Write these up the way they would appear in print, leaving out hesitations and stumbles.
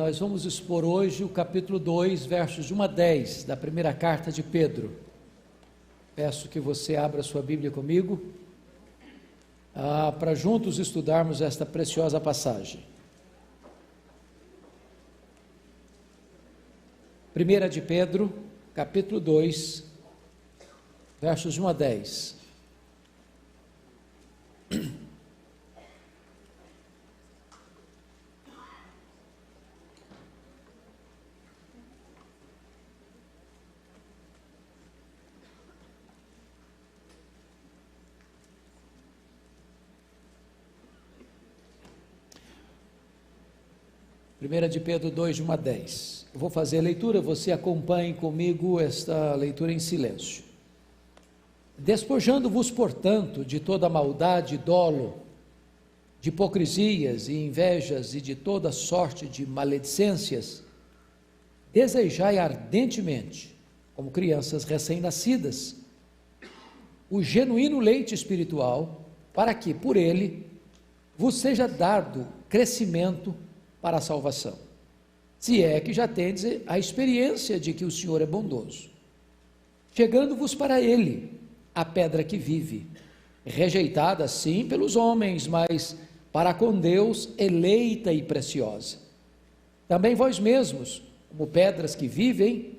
nós vamos expor hoje o capítulo 2, versos de 1 a 10, da primeira carta de Pedro. Peço que você abra sua Bíblia comigo, para juntos estudarmos esta preciosa passagem. 1 de Pedro, capítulo 2, versos de 1 a 10. Primeira de Pedro 2, de 1 a 10. Eu vou fazer a leitura, você acompanhe comigo esta leitura em silêncio. Despojando-vos, portanto, de toda maldade e dolo, de hipocrisias e invejas e de toda sorte de maledicências, desejai ardentemente, como crianças recém-nascidas, o genuíno leite espiritual, para que, por ele, vos seja dado crescimento para a salvação, se é que já tendes a experiência de que o Senhor é bondoso. Chegando-vos para ele, a pedra que vive, rejeitada sim pelos homens, mas para com Deus eleita e preciosa. Também vós mesmos, como pedras que vivem,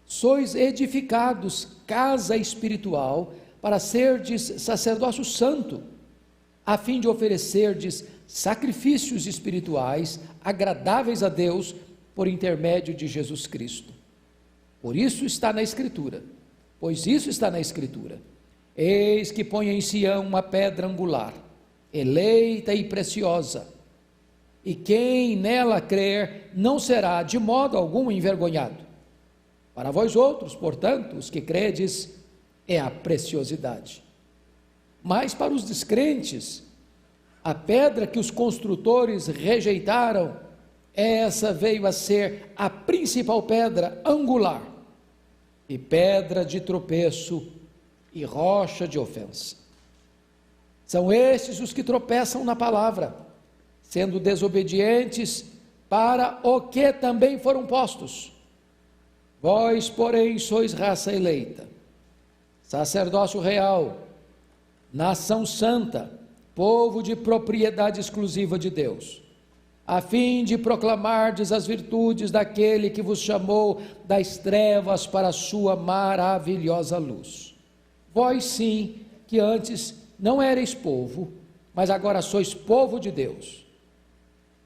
sois edificados casa espiritual para serdes sacerdócio santo, a fim de oferecerdes sacrifícios espirituais agradáveis a Deus por intermédio de Jesus Cristo. Por isso está na Escritura, pois isso está na Escritura: eis que põe em Sião uma pedra angular, eleita e preciosa, e quem nela crer não será de modo algum envergonhado. Para vós outros, portanto, os que credes, é a preciosidade. Mas para os descrentes, a pedra que os construtores rejeitaram, essa veio a ser a principal pedra angular, e pedra de tropeço e rocha de ofensa. São estes os que tropeçam na palavra, sendo desobedientes para o que também foram postos. Vós, porém, sois raça eleita, sacerdócio real, nação santa, povo de propriedade exclusiva de Deus, a fim de proclamardes as virtudes daquele que vos chamou das trevas para a sua maravilhosa luz. Vós sim, que antes não erais povo, mas agora sois povo de Deus,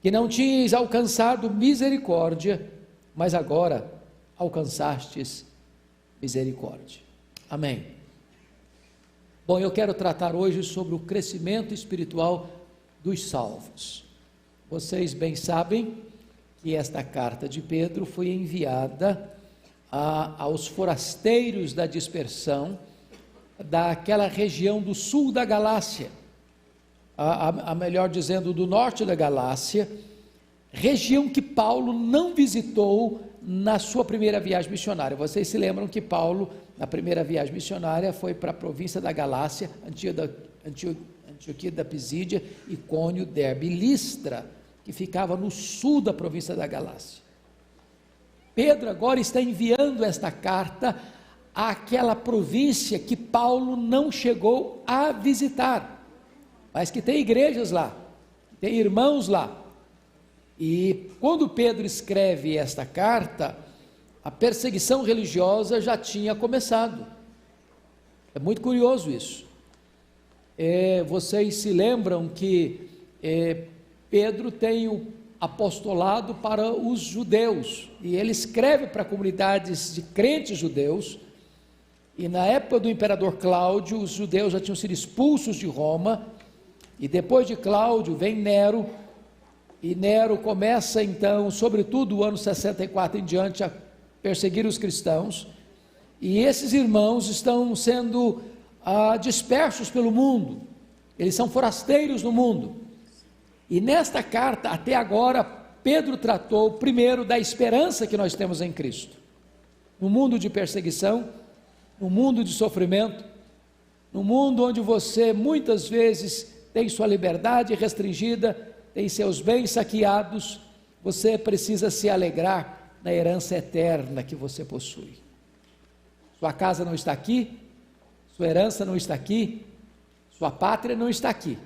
que não tinhais alcançado misericórdia, mas agora alcançastes misericórdia. Amém. Bom, eu quero tratar hoje sobre o crescimento espiritual dos salvos. Vocês bem sabem que esta carta de Pedro foi enviada aos forasteiros da dispersão daquela região do sul da Galácia, melhor dizendo, do norte da Galácia, região que Paulo não visitou na sua primeira viagem missionária. Vocês se lembram que Paulo, na primeira viagem missionária, foi para a província da Galácia, Antioquia da Pisídia, Icônio, Derbe e Listra, que ficava no sul da província da Galácia. Pedro agora está enviando esta carta àquela província que Paulo não chegou a visitar, mas que tem igrejas lá, tem irmãos lá. E quando Pedro escreve esta carta, a perseguição religiosa já tinha começado. É muito curioso isso. Vocês se lembram que Pedro tem o apostolado para os judeus, e ele escreve para comunidades de crentes judeus, e na época do imperador Cláudio, os judeus já tinham sido expulsos de Roma, e depois de Cláudio vem Nero, e Nero começa então, sobretudo o ano 64 em diante, a perseguir os cristãos, e esses irmãos estão sendo dispersos pelo mundo, eles são forasteiros no mundo. E nesta carta, até agora, Pedro tratou primeiro da esperança que nós temos em Cristo, no mundo de perseguição, no mundo de sofrimento, no mundo onde você muitas vezes tem sua liberdade restringida, tem seus bens saqueados, você precisa se alegrar na herança eterna que você possui. Sua casa não está aqui, sua herança não está aqui, sua pátria não está aqui.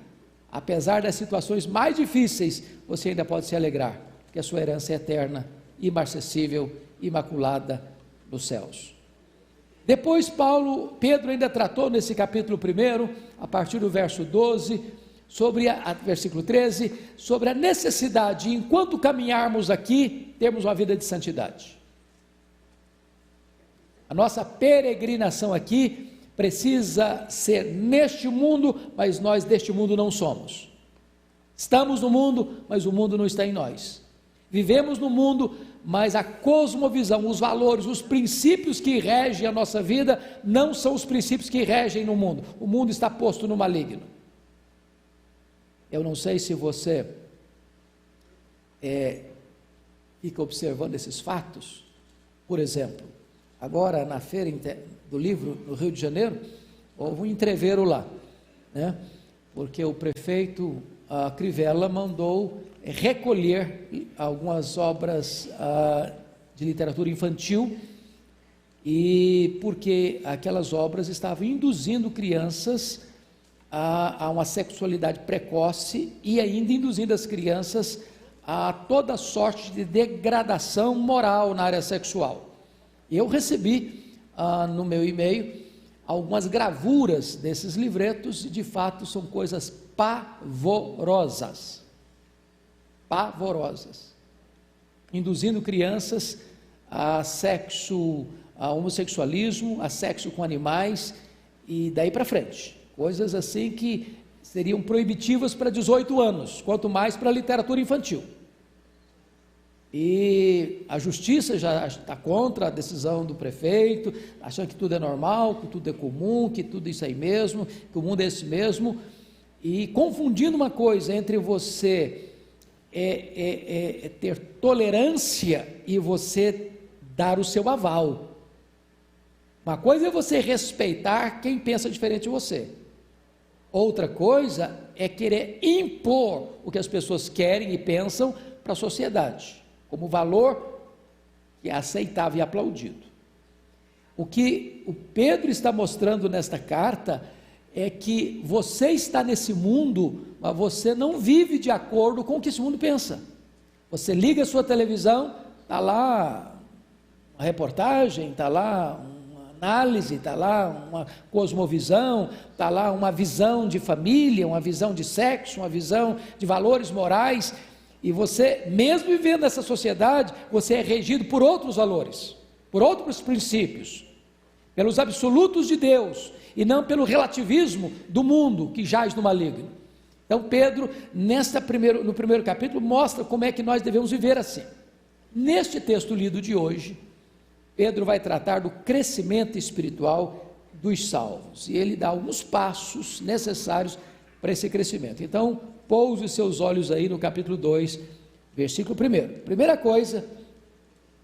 Apesar das situações mais difíceis, você ainda pode se alegrar, porque a sua herança é eterna, imarcessível, imaculada nos céus. Depois Pedro ainda tratou nesse capítulo 1, a partir do verso 12, versículo 13, sobre a necessidade de, enquanto caminharmos aqui, termos uma vida de santidade. A nossa peregrinação aqui precisa ser neste mundo, mas nós deste mundo não somos. Estamos no mundo, mas o mundo não está em nós. Vivemos no mundo, mas a cosmovisão, os valores, os princípios que regem a nossa vida não são os princípios que regem no mundo. O mundo está posto no maligno. Eu não sei se você fica observando esses fatos. Por exemplo, agora na feira do livro no Rio de Janeiro, houve um entreveiro lá, né? Porque o prefeito Crivella mandou recolher algumas obras de literatura infantil, e porque aquelas obras estavam induzindo crianças a uma sexualidade precoce e ainda induzindo as crianças a toda sorte de degradação moral na área sexual. Eu recebi no meu e-mail algumas gravuras desses livretos, e de fato são coisas pavorosas, induzindo crianças a sexo, a homossexualismo, a sexo com animais, e daí para frente, coisas assim que seriam proibitivas para 18 anos, quanto mais para a literatura infantil. E a justiça já está contra a decisão do prefeito, achando que tudo é normal, que tudo é comum, que tudo é isso aí mesmo, que o mundo é esse mesmo, e confundindo uma coisa entre você ter tolerância e você dar o seu aval. Uma coisa é você respeitar quem pensa diferente de você, outra coisa é querer impor o que as pessoas querem e pensam para a sociedade, como valor que é aceitável e aplaudido. O que o Pedro está mostrando nesta carta é que você está nesse mundo, mas você não vive de acordo com o que esse mundo pensa. Você liga a sua televisão, está lá uma reportagem, está lá uma análise, está lá uma cosmovisão, está lá uma visão de família, uma visão de sexo, uma visão de valores morais, e você, mesmo vivendo nessa sociedade, você é regido por outros valores, por outros princípios, pelos absolutos de Deus, e não pelo relativismo do mundo que jaz no maligno. Então Pedro, no primeiro capítulo, mostra como é que nós devemos viver assim. Neste texto lido de hoje, Pedro vai tratar do crescimento espiritual dos salvos, e ele dá alguns passos necessários para esse crescimento. Então, pouse os seus olhos aí no capítulo 2, versículo 1. Primeira coisa,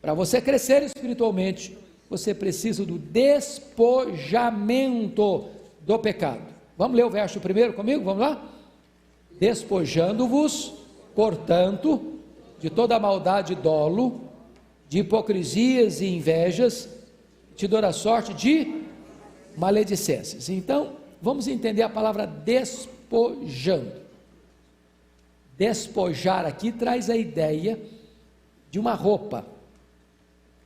para você crescer espiritualmente, você precisa do despojamento do pecado. Vamos ler o verso primeiro comigo? Vamos lá? Despojando-vos, portanto, de toda maldade e dolo, de hipocrisias e invejas, te dou a sorte de maledicências. Então, vamos entender a palavra despojando. Despojar aqui traz a ideia de uma roupa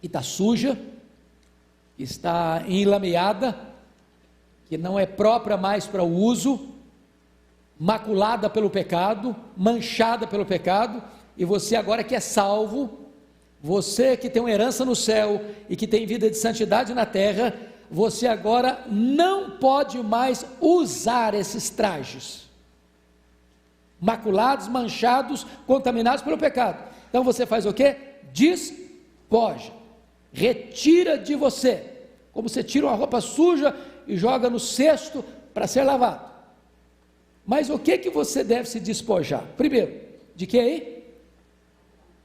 que está suja, que está enlameada, que não é própria mais para o uso, maculada pelo pecado, manchada pelo pecado, e você agora que é salvo, você que tem uma herança no céu e que tem vida de santidade na terra, você agora não pode mais usar esses trajes maculados, manchados, contaminados pelo pecado. Então você faz o quê? Despoja, retira de você, como você tira uma roupa suja e joga no cesto para ser lavado. Mas o que você deve se despojar? Primeiro, de que aí?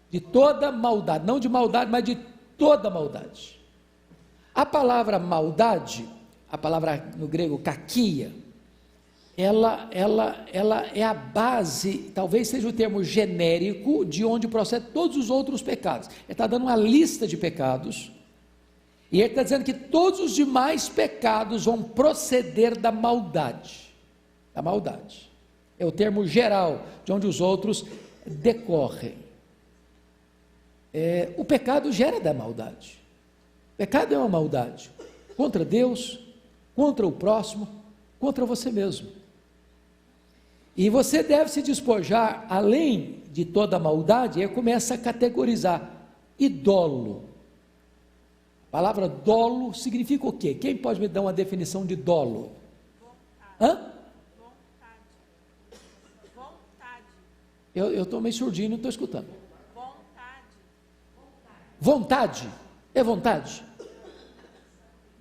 De toda maldade, não de maldade, mas de toda maldade. A palavra maldade, a palavra no grego kakia, ela é a base, talvez seja o termo genérico, de onde procede todos os outros pecados. Ele está dando uma lista de pecados, e ele está dizendo que todos os demais pecados vão proceder da maldade. Da maldade. É o termo geral, de onde os outros decorrem. O pecado gera da maldade. O pecado é uma maldade contra Deus, contra o próximo, contra você mesmo. E você deve se despojar, além de toda a maldade, e começa a categorizar. E dolo. A palavra dolo significa o quê? Quem pode me dar uma definição de dolo? Vontade. Eu estou meio surdinho, não estou escutando. Vontade. É vontade?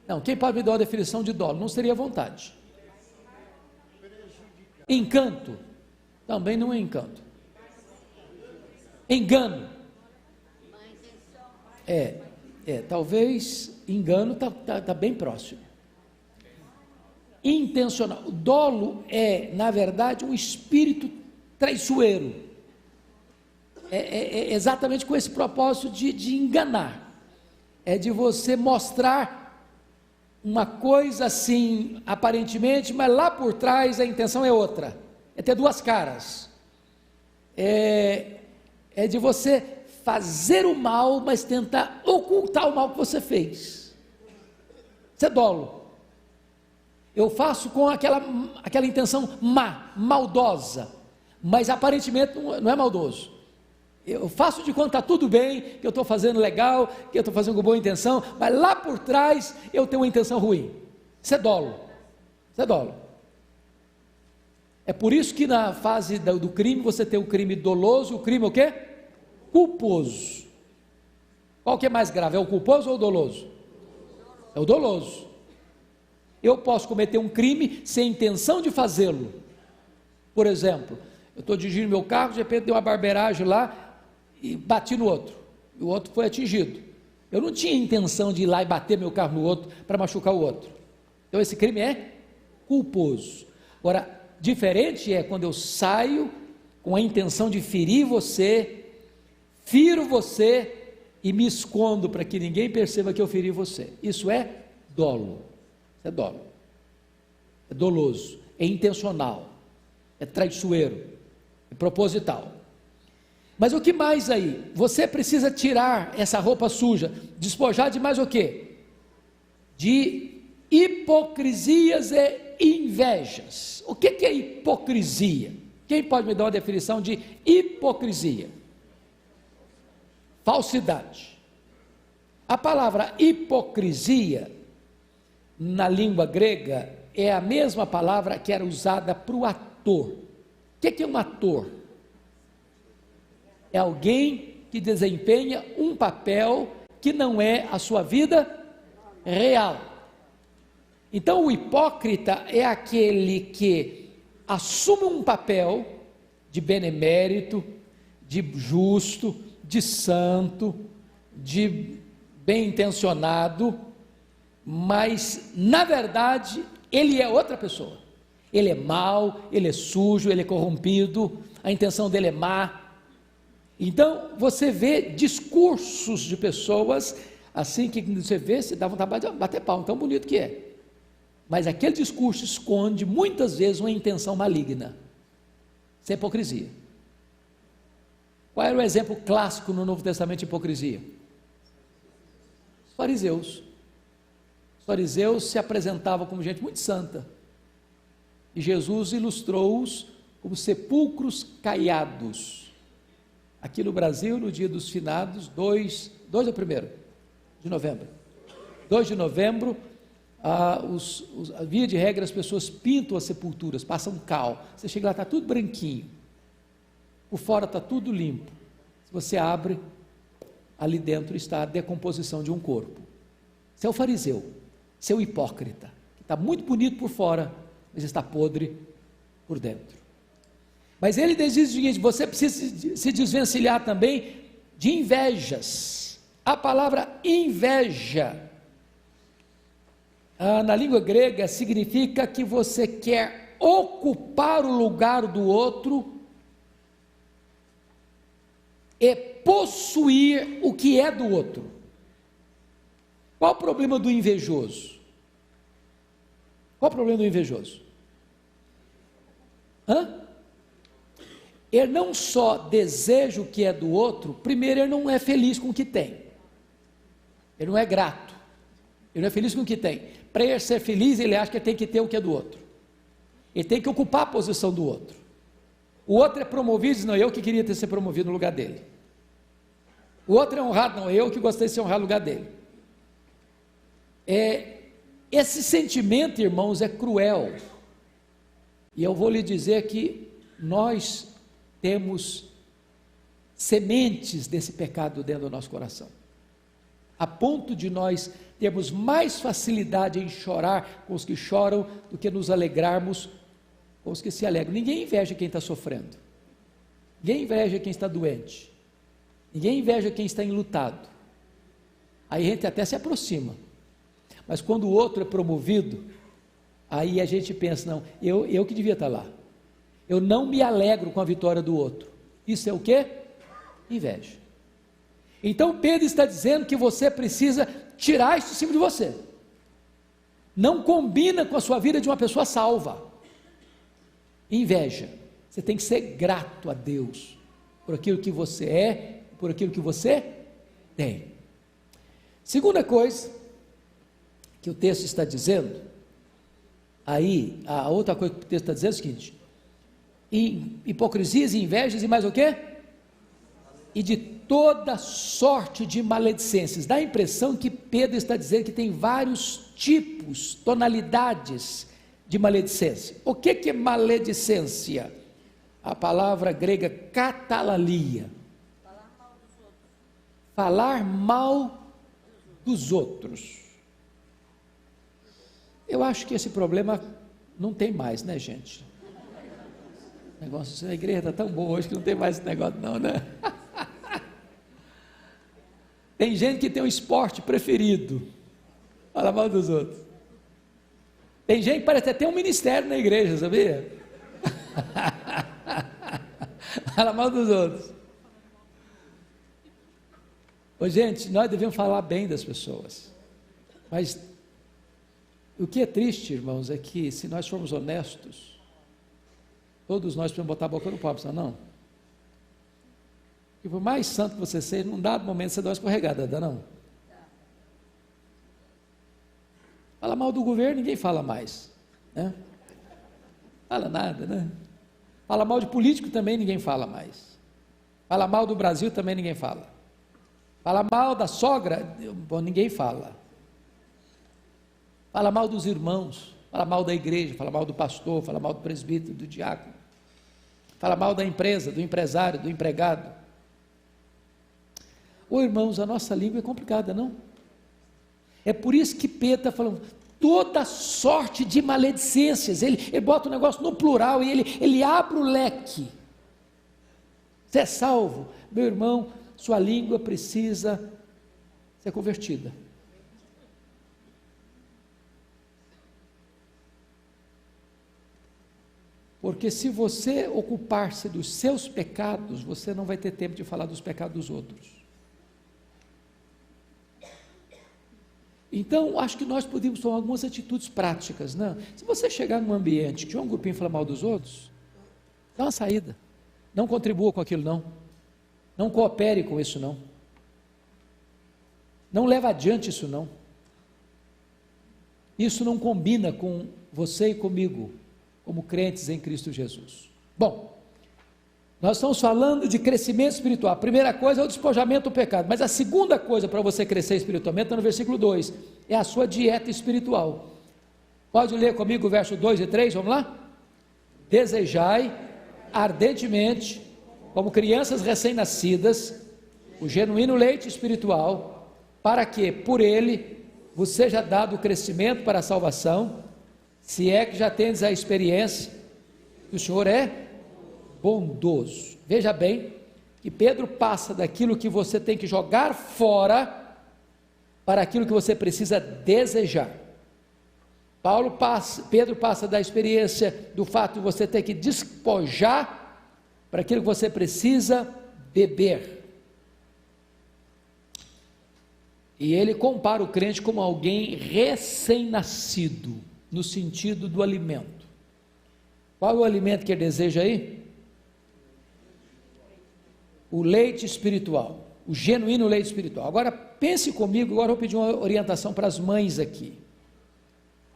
Não, quem pode me dar uma definição de dolo? Não seria vontade. Encanto. Também não é encanto. Engano. Talvez engano está bem próximo. Intencional. O dolo é, na verdade, um espírito traiçoeiro. É exatamente com esse propósito de enganar. É de você mostrar uma coisa assim, aparentemente, mas lá por trás a intenção é outra. É ter duas caras. É de você fazer o mal, mas tentar ocultar o mal que você fez. Isso é dolo. Eu faço com aquela intenção maldosa, mas aparentemente não é maldoso. Eu faço de conta que está tudo bem, que eu estou fazendo legal, que eu estou fazendo com boa intenção, mas lá por trás eu tenho uma intenção ruim. Isso é dolo. Isso é dolo. É por isso que na fase do crime você tem o crime doloso, o crime o quê? Culposo. Qual que é mais grave? É o culposo ou o doloso? É o doloso. Eu posso cometer um crime sem intenção de fazê-lo. Por exemplo, eu estou dirigindo meu carro, de repente deu uma barbeiragem lá e bati no outro. E o outro foi atingido. Eu não tinha intenção de ir lá e bater meu carro no outro para machucar o outro. Então esse crime é culposo. Agora, diferente é quando eu saio com a intenção de ferir você, firo você e me escondo para que ninguém perceba que eu feri você. Isso é dolo. Isso é dolo. É doloso. É intencional. É traiçoeiro. É proposital. Mas o que mais aí? Você precisa tirar essa roupa suja, despojar de mais o quê? De hipocrisias e invejas. O que é hipocrisia? Quem pode me dar uma definição de hipocrisia? Falsidade. A palavra hipocrisia, na língua grega, é a mesma palavra que era usada para o ator. O que é um ator? É alguém que desempenha um papel que não é a sua vida real. Então o hipócrita é aquele que assume um papel de benemérito, de justo, de santo, de bem intencionado, mas na verdade ele é outra pessoa. Ele é mau, ele é sujo, ele é corrompido, a intenção dele é má. Então você vê discursos de pessoas assim que você vê, você dá vontade de bater palma, tão bonito que é. Mas aquele discurso esconde muitas vezes uma intenção maligna. Isso é hipocrisia. Qual era o exemplo clássico no Novo Testamento de hipocrisia? Os fariseus. Os fariseus se apresentavam como gente muito santa. E Jesus ilustrou-os como sepulcros caiados. Aqui no Brasil, no dia dos finados, 2 é o primeiro de novembro. 2 de novembro, via de regra, as pessoas pintam as sepulturas, passam cal. Você chega lá, está tudo branquinho. Por fora está tudo limpo. Se você abre, ali dentro está a decomposição de um corpo. Você é o fariseu, você é o hipócrita, que está muito bonito por fora, mas está podre por dentro. Mas ele diz o seguinte: você precisa se desvencilhar também de invejas. A palavra inveja, na língua grega, significa que você quer ocupar o lugar do outro, é possuir o que é do outro. Qual o problema do invejoso? Qual o problema do invejoso? Ele não só deseja o que é do outro, primeiro ele não é feliz com o que tem. Ele não é grato. Ele não é feliz com o que tem. Para ele ser feliz, ele acha que ele tem que ter o que é do outro. Ele tem que ocupar a posição do outro. O outro é promovido e diz, não, eu que queria ter sido promovido no lugar dele. O outro é honrado, não, eu que gostei de ser honrado no lugar dele. Esse sentimento, irmãos, é cruel. E eu vou lhe dizer que nós temos sementes desse pecado dentro do nosso coração, a ponto de nós termos mais facilidade em chorar com os que choram do que nos alegrarmos com os que se alegram. Ninguém inveja quem está sofrendo, ninguém inveja quem está doente, ninguém inveja quem está enlutado. Aí a gente até se aproxima, mas quando o outro é promovido, aí a gente pensa, não, eu que devia estar lá. Eu não me alegro com a vitória do outro. Isso é o quê? Inveja. Então Pedro está dizendo que você precisa tirar isso de cima de você. Não combina com a sua vida de uma pessoa salva. Inveja. Você tem que ser grato a Deus por aquilo que você é, por aquilo que você tem. Segunda coisa que o texto está dizendo, aí, a outra coisa que o texto está dizendo é o seguinte: hipocrisias e invejas e mais o quê? E de toda sorte de maledicências. Dá a impressão que Pedro está dizendo que tem vários tipos, tonalidades de maledicência. O que é maledicência? A palavra grega catalalia. Falar mal dos outros. Eu acho que esse problema não tem mais, né, gente? O negócio, a igreja está tão boa hoje que não tem mais esse negócio não, né? Tem gente que tem um esporte preferido, fala mal dos outros. Tem gente que parece até ter um ministério na igreja, sabia? Fala mal dos outros. Ô, gente, nós devemos falar bem das pessoas, mas o que é triste, irmãos, é que se nós formos honestos, todos nós precisamos botar a boca no pau, não? E por mais santo que você seja, num dado momento você dá uma escorregada, dá não? Fala mal do governo, ninguém fala mais, né? Fala nada, né? Fala mal de político também, ninguém fala mais. Fala mal do Brasil também, ninguém fala. Fala mal da sogra, bom, ninguém fala. Fala mal dos irmãos, fala mal da igreja, fala mal do pastor, fala mal do presbítero, do diácono. Fala mal da empresa, do empresário, do empregado. Ô irmãos, a nossa língua é complicada, não? É por isso que Pedro está falando, toda sorte de maledicências, ele bota o negócio no plural e ele abre o leque. Você é salvo, meu irmão, sua língua precisa ser convertida. Porque se você ocupar-se dos seus pecados, você não vai ter tempo de falar dos pecados dos outros. Então, acho que nós podemos tomar algumas atitudes práticas, né? Se você chegar num ambiente que tiver um grupinho falar mal dos outros, dá uma saída. Não contribua com aquilo, não. Não coopere com isso, não. Não leve adiante isso, não. Isso não combina com você e comigo, como crentes em Cristo Jesus. Bom, nós estamos falando de crescimento espiritual. A primeira coisa é o despojamento do pecado, mas a segunda coisa para você crescer espiritualmente está no versículo 2, é a sua dieta espiritual. Pode ler comigo o verso 2 e 3, vamos lá? Desejai ardentemente, como crianças recém-nascidas, o genuíno leite espiritual, para que por ele vos seja dado o crescimento para a salvação, se é que já tendes a experiência que o Senhor é bondoso. Veja bem que Pedro passa daquilo que você tem que jogar fora para aquilo que você precisa desejar. Pedro passa da experiência do fato de você ter que despojar para aquilo que você precisa beber. E ele compara o crente como alguém recém-nascido, no sentido do alimento. Qual é o alimento que ele deseja aí? O leite espiritual, o genuíno leite espiritual. Agora pense comigo, agora eu vou pedir uma orientação para as mães aqui.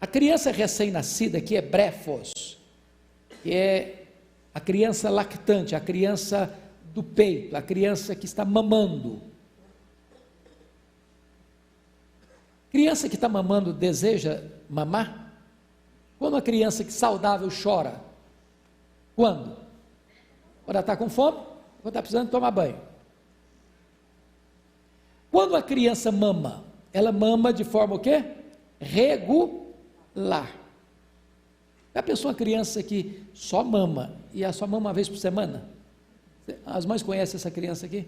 A criança recém-nascida aqui é brefos, que é a criança lactante, a criança do peito, a criança que está mamando. Criança que está mamando deseja mamar? Quando a criança que saudável chora? Quando? Quando ela está com fome, quando está precisando tomar banho. Quando a criança mama, ela mama de forma o quê? Regular. Já pensou uma criança que só mama, e ela só mama uma vez por semana? As mães conhecem essa criança aqui?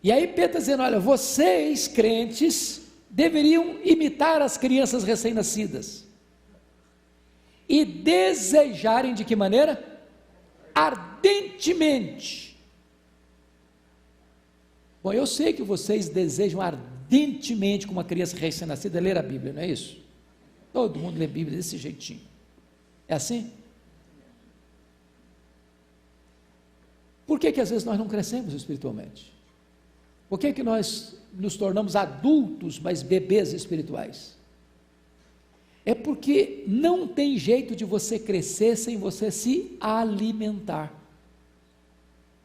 E aí Pedro está dizendo, olha, vocês crentes deveriam imitar as crianças recém-nascidas e desejarem de que maneira? Ardentemente. Bom, eu sei que vocês desejam ardentemente, como uma criança recém-nascida, ler a Bíblia, não é isso? Todo mundo lê a Bíblia desse jeitinho. É assim? Por que às vezes nós não crescemos espiritualmente? Por que nós nos tornamos adultos, mas bebês espirituais? É porque não tem jeito de você crescer sem você se alimentar.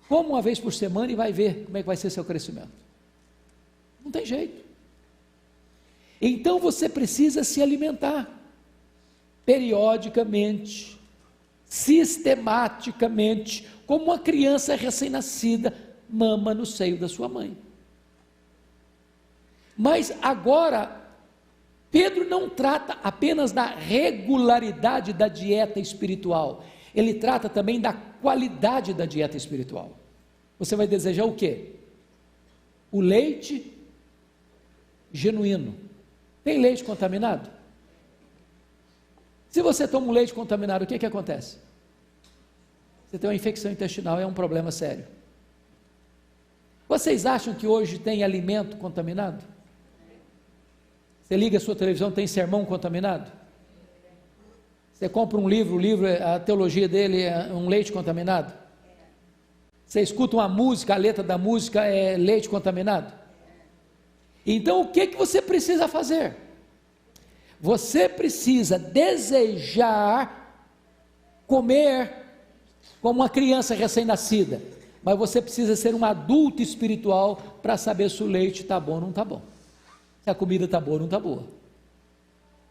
Como uma vez por semana e vai ver como é que vai ser seu crescimento. Não tem jeito. Então você precisa se alimentar, periodicamente, sistematicamente, como uma criança recém-nascida mama no seio da sua mãe. Mas agora, Pedro não trata apenas da regularidade da dieta espiritual, ele trata também da qualidade da dieta espiritual. Você vai desejar o quê? O leite genuíno. Tem leite contaminado? Se você toma um leite contaminado, o que acontece? Você tem uma infecção intestinal, é um problema sério. Vocês acham que hoje tem alimento contaminado? Você liga a sua televisão, tem sermão contaminado? Você compra um livro, o livro, a teologia dele é um leite contaminado? Você escuta uma música, a letra da música é leite contaminado? Então o que você precisa fazer? Você precisa desejar comer como uma criança recém-nascida, mas você precisa ser um adulto espiritual para saber se o leite está bom ou não está bom, se a comida está boa ou não está boa,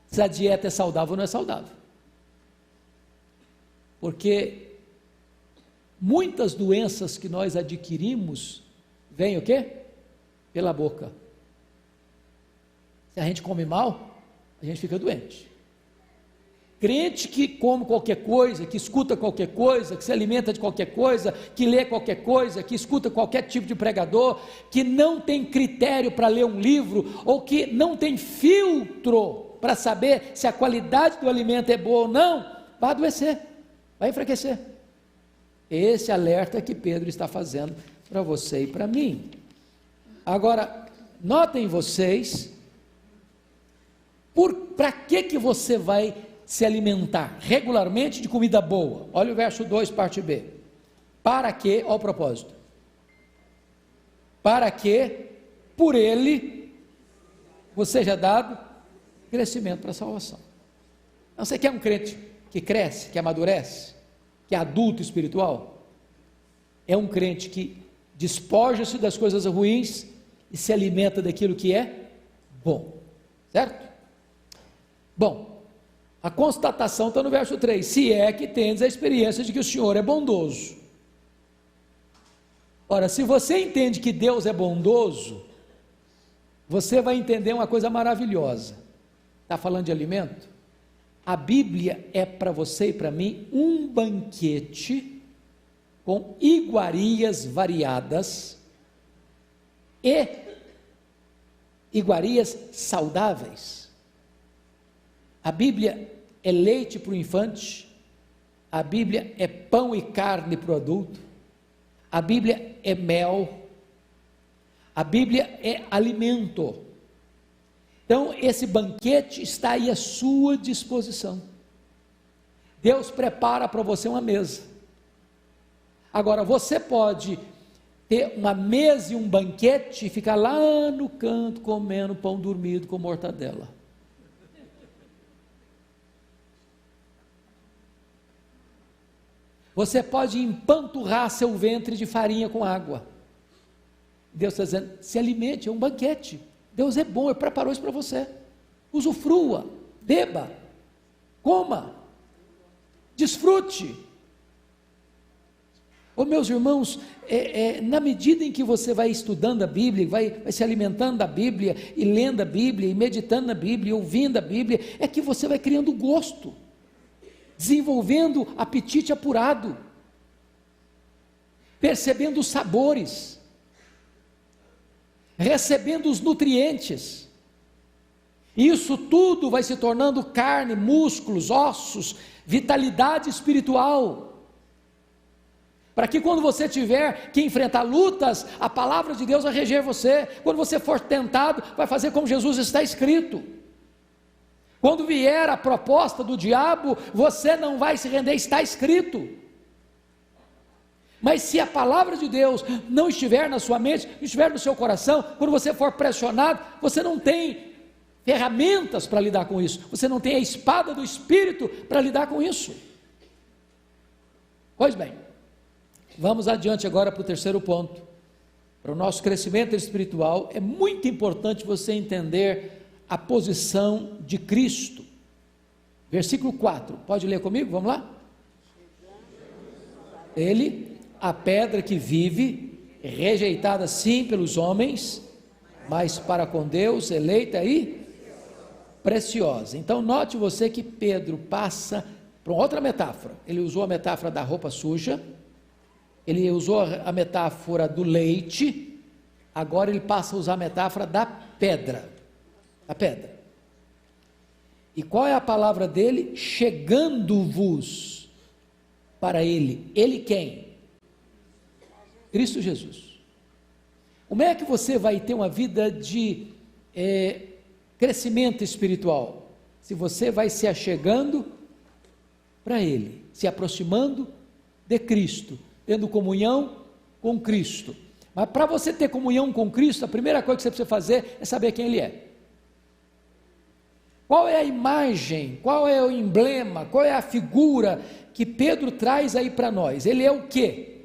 se a dieta é saudável ou não é saudável. Porque muitas doenças que nós adquirimos vêm o quê? Pela boca. Se a gente come mal, a gente fica doente. Crente que come qualquer coisa, que escuta qualquer coisa, que se alimenta de qualquer coisa, que lê qualquer coisa, que escuta qualquer tipo de pregador, que não tem critério para ler um livro, ou que não tem filtro para saber se a qualidade do alimento é boa ou não, vai adoecer, vai enfraquecer. Esse alerta que Pedro está fazendo para você e para mim. Agora, notem vocês, para que você vai se alimentar regularmente de comida boa? Olha o verso 2, parte B. Para que, ó propósito, para que por ele você seja dado crescimento para a salvação. Então, você quer um crente que cresce, que amadurece, que é adulto espiritual? É um crente que despoja-se das coisas ruins e se alimenta daquilo que é bom, certo? Bom, a constatação está no verso 3, se é que tendes a experiência de que o Senhor é bondoso. Ora, se você entende que Deus é bondoso, você vai entender uma coisa maravilhosa. Está falando de alimento? A Bíblia é para você e para mim um banquete com iguarias variadas e iguarias saudáveis. A Bíblia é leite para o infante, a Bíblia é pão e carne para o adulto, a Bíblia é mel, a Bíblia é alimento. Então, esse banquete está aí à sua disposição. Deus prepara para você uma mesa. Agora, você pode ter uma mesa e um banquete e ficar lá no canto comendo pão dormido com mortadela. Você pode empanturrar seu ventre de farinha com água. Deus está dizendo, se alimente, é um banquete. Deus é bom, Ele preparou isso para você. Usufrua, beba, coma, desfrute. Ô meus irmãos, na medida em que você vai estudando a Bíblia, vai se alimentando da Bíblia, e lendo a Bíblia, e meditando na Bíblia, e ouvindo a Bíblia, é que você vai criando gosto, desenvolvendo apetite apurado, percebendo os sabores, recebendo os nutrientes. Isso tudo vai se tornando carne, músculos, ossos, vitalidade espiritual, para que quando você tiver que enfrentar lutas, a palavra de Deus vai reger você. Quando você for tentado, vai fazer como Jesus está escrito. Quando vier a proposta do diabo, você não vai se render, está escrito. Mas se a palavra de Deus não estiver na sua mente, não estiver no seu coração, quando você for pressionado, você não tem ferramentas para lidar com isso, você não tem a espada do Espírito para lidar com isso. Pois bem, vamos adiante agora para o terceiro ponto. Para o nosso crescimento espiritual, é muito importante você entender a posição de Cristo. Versículo 4, pode ler comigo? Vamos lá? Ele, a pedra que vive, rejeitada sim pelos homens, mas para com Deus, eleita e preciosa. Então note você que Pedro passa para outra metáfora. Ele usou a metáfora da roupa suja, ele usou a metáfora do leite, agora ele passa a usar a metáfora da pedra. A pedra. E qual é a palavra dele? Chegando-vos para ele. Ele quem? Cristo Jesus. Como é que você vai ter uma vida de crescimento espiritual? Se você vai se achegando para ele, se aproximando de Cristo, tendo comunhão com Cristo. Mas para você ter comunhão com Cristo, a primeira coisa que você precisa fazer é saber quem Ele é. Qual é a imagem, qual é o emblema, qual é a figura que Pedro traz aí para nós? Ele é o quê?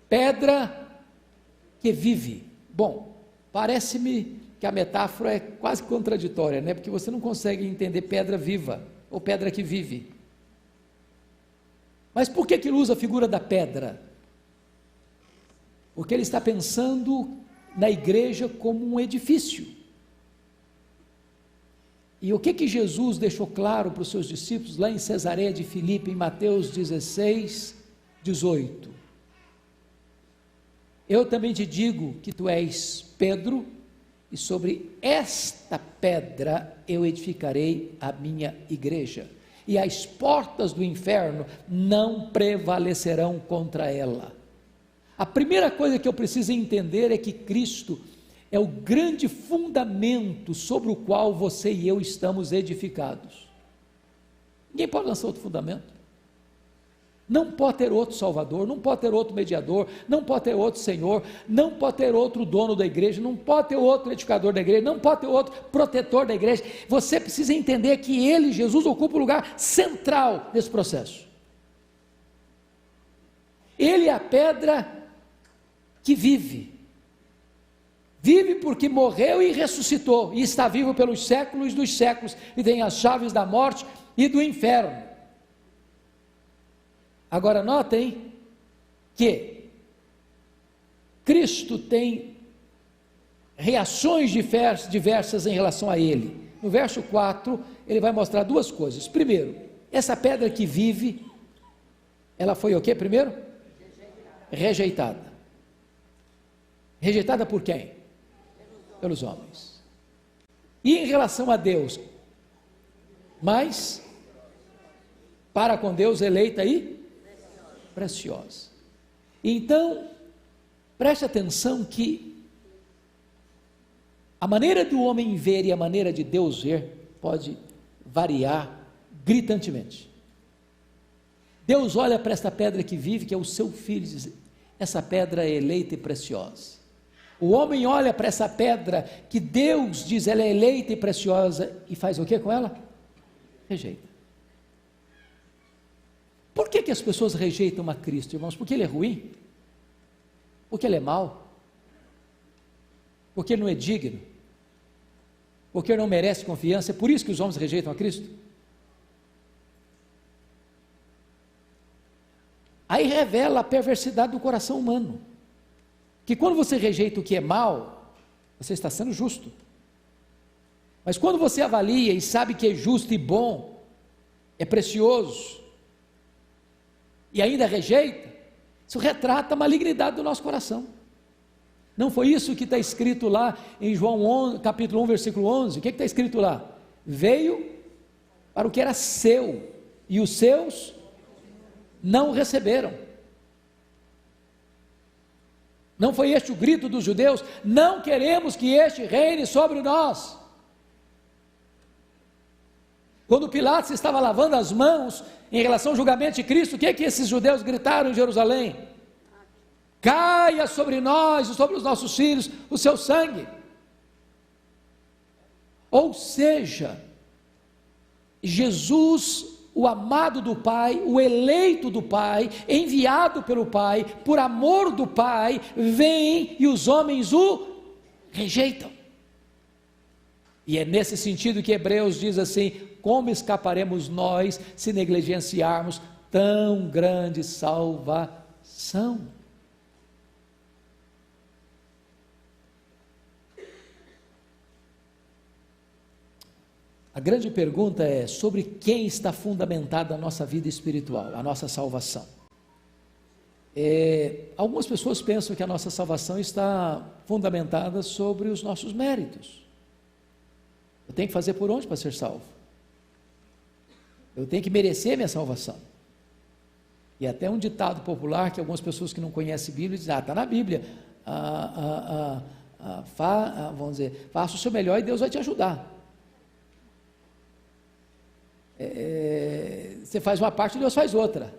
Pedra que vive. Bom, parece-me que a metáfora é quase contraditória, né? Porque você não consegue entender pedra viva ou pedra que vive. Mas por que ele usa a figura da pedra? Porque ele está pensando na igreja como um edifício. E o que Jesus deixou claro para os seus discípulos lá em Cesareia de Filipe, em Mateus 16, 18? Eu também te digo que tu és Pedro, e sobre esta pedra eu edificarei a minha igreja, e as portas do inferno não prevalecerão contra ela. A primeira coisa que eu preciso entender é que Cristo é o grande fundamento sobre o qual você e eu estamos edificados. Ninguém pode lançar outro fundamento. Não pode ter outro Salvador, não pode ter outro mediador, não pode ter outro Senhor, não pode ter outro dono da igreja, não pode ter outro edificador da igreja, não pode ter outro protetor da igreja. Você precisa entender que Ele, Jesus, ocupa o lugar central nesse processo. Ele é a pedra que vive. Vive porque morreu e ressuscitou, e está vivo pelos séculos dos séculos, e tem as chaves da morte e do inferno. Agora notem que Cristo tem reações diversas em relação a Ele. No verso 4, ele vai mostrar duas coisas. Primeiro, essa pedra que vive, ela foi o que primeiro? Rejeitada. Rejeitada por quem? pelos homens. E em relação a Deus, mas para com Deus eleita e preciosa. Então, preste atenção que a maneira do homem ver e a maneira de Deus ver pode variar gritantemente. Deus olha para esta pedra que vive, que é o seu filho, e diz: essa pedra é eleita e preciosa. O homem olha para essa pedra que Deus diz ela é eleita e preciosa, e faz o que com ela? Rejeita. Por que as pessoas rejeitam a Cristo, irmãos? Porque Ele é ruim? Porque Ele é mau? Porque Ele não é digno? Porque Ele não merece confiança? É por isso que os homens rejeitam a Cristo? Aí revela a perversidade do coração humano, que quando você rejeita o que é mal, você está sendo justo, mas quando você avalia e sabe que é justo e bom, é precioso, e ainda rejeita, isso retrata a malignidade do nosso coração. Não foi isso que está escrito lá em João 11, capítulo 1, versículo 11, o que está escrito lá? Veio para o que era seu, e os seus não o receberam. Não foi este o grito dos judeus? Não queremos que este reine sobre nós. Quando Pilatos estava lavando as mãos em relação ao julgamento de Cristo, o que é que esses judeus gritaram em Jerusalém? Caia sobre nós e sobre os nossos filhos o seu sangue. Ou seja, Jesus, o amado do Pai, o eleito do Pai, enviado pelo Pai, por amor do Pai, vem e os homens o rejeitam. E é nesse sentido que Hebreus diz assim: como escaparemos nós se negligenciarmos tão grande salvação? A grande pergunta é: sobre quem está fundamentada a nossa vida espiritual, a nossa salvação? Algumas pessoas pensam que a nossa salvação está fundamentada sobre os nossos méritos. Eu tenho que fazer por onde para ser salvo? Eu tenho que merecer minha salvação. E até um ditado popular que algumas pessoas que não conhecem a Bíblia dizem: está na Bíblia, vamos dizer, faça o seu melhor e Deus vai te ajudar. Você faz uma parte e Deus faz outra.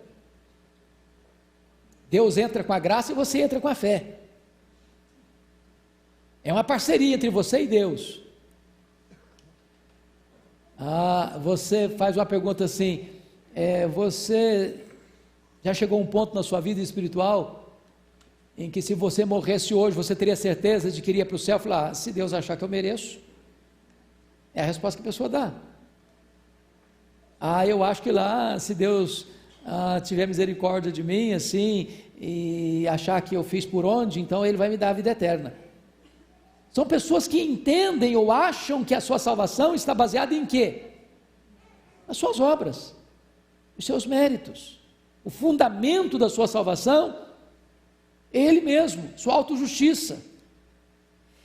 Deus entra com a graça e você entra com a fé. É uma parceria entre você e Deus. Você faz uma pergunta assim: você já chegou a um ponto na sua vida espiritual em que, se você morresse hoje, você teria certeza de que iria para o céu? Falar: se Deus achar que eu mereço. É a resposta que a pessoa dá. Eu acho que lá, se Deus tiver misericórdia de mim, assim, e achar que eu fiz por onde, então Ele vai me dar a vida eterna. São pessoas que entendem ou acham que a sua salvação está baseada em quê? Nas suas obras, os seus méritos. O fundamento da sua salvação é Ele mesmo, sua autojustiça.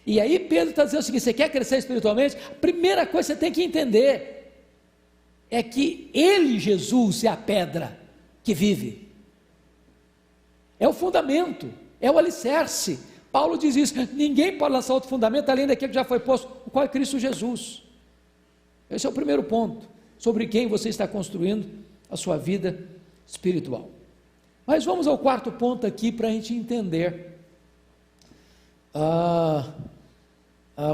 E aí Pedro está dizendo o seguinte: você quer crescer espiritualmente? A primeira coisa que você tem que entender é que Ele, Jesus, é a pedra que vive, é o fundamento, é o alicerce. Paulo diz isso: ninguém pode lançar outro fundamento além daquele que já foi posto, o qual é Cristo Jesus. Esse é o primeiro ponto, sobre quem você está construindo a sua vida espiritual. Mas vamos ao quarto ponto aqui, para a gente entender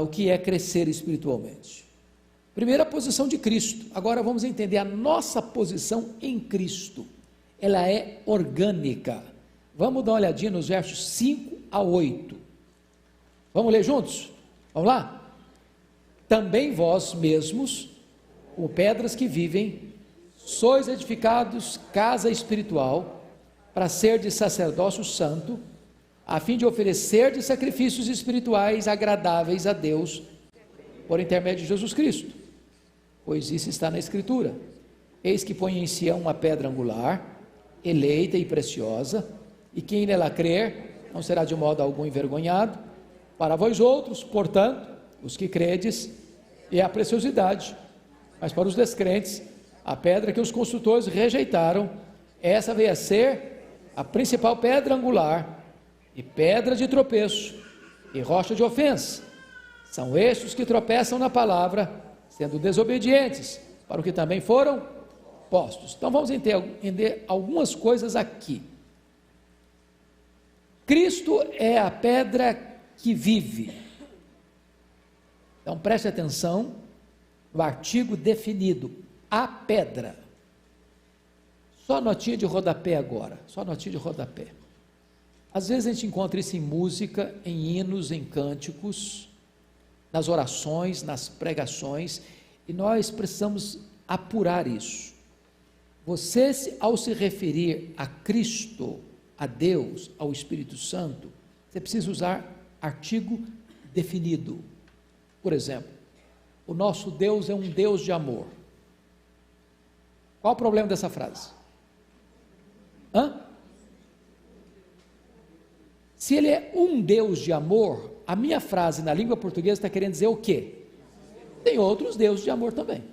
o que é crescer espiritualmente. Primeiro, a posição de Cristo. Agora vamos entender a nossa posição em Cristo. Ela é orgânica. Vamos dar uma olhadinha nos versos 5 a 8. Vamos ler juntos? Vamos lá? Também vós mesmos, como pedras que vivem, sois edificados casa espiritual, para ser de sacerdócio santo, a fim de oferecer de sacrifícios espirituais agradáveis a Deus, por intermédio de Jesus Cristo. Pois isso está na Escritura: eis que põe em Sião uma pedra angular, eleita e preciosa, e quem nela crer não será de modo algum envergonhado. Para vós outros, portanto, os que credes, é a preciosidade, mas para os descrentes, a pedra que os construtores rejeitaram, essa veio a ser a principal pedra angular, e pedra de tropeço, e rocha de ofensa. São estes que tropeçam na palavra, sendo desobedientes, para o que também foram postos. Então vamos entender algumas coisas aqui. Cristo é a pedra que vive. Então preste atenção no artigo definido, a pedra. Só notinha de rodapé agora, só notinha de rodapé. Às vezes a gente encontra isso em música, em hinos, em cânticos, nas orações, nas pregações, e nós precisamos apurar isso. Você, ao se referir a Cristo, a Deus, ao Espírito Santo, você precisa usar artigo definido. Por exemplo, o nosso Deus é um Deus de amor. Qual o problema dessa frase? Se ele é um Deus de amor, a minha frase na língua portuguesa está querendo dizer o quê? Tem outros deuses de amor também.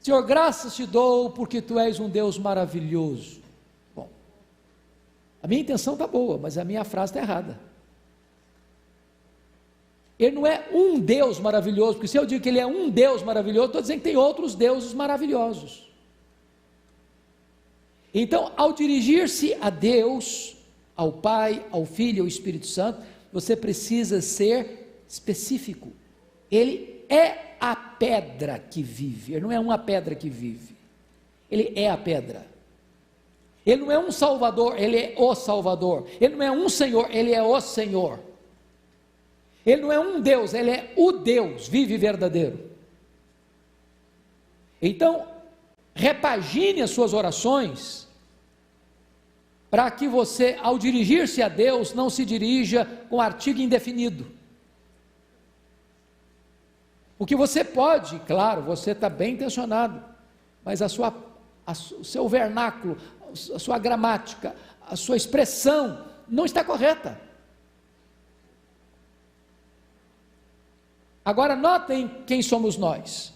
Senhor, graças te dou porque tu és um Deus maravilhoso. Bom, a minha intenção está boa, mas a minha frase está errada. Ele não é um Deus maravilhoso, porque se eu digo que ele é um Deus maravilhoso, estou dizendo que tem outros deuses maravilhosos. Então, ao dirigir-se a Deus, ao Pai, ao Filho e ao Espírito Santo, você precisa ser específico. Ele é a pedra que vive, ele não é uma pedra que vive, ele é a pedra. Ele não é um Salvador, ele é o Salvador. Ele não é um Senhor, ele é o Senhor. Ele não é um Deus, ele é o Deus vivo e verdadeiro. Então, repagine as suas orações, para que você, ao dirigir-se a Deus, não se dirija com artigo indefinido. Porque você pode, claro, você está bem intencionado, mas o seu vernáculo, a sua gramática, a sua expressão não está correta. Agora notem quem somos nós.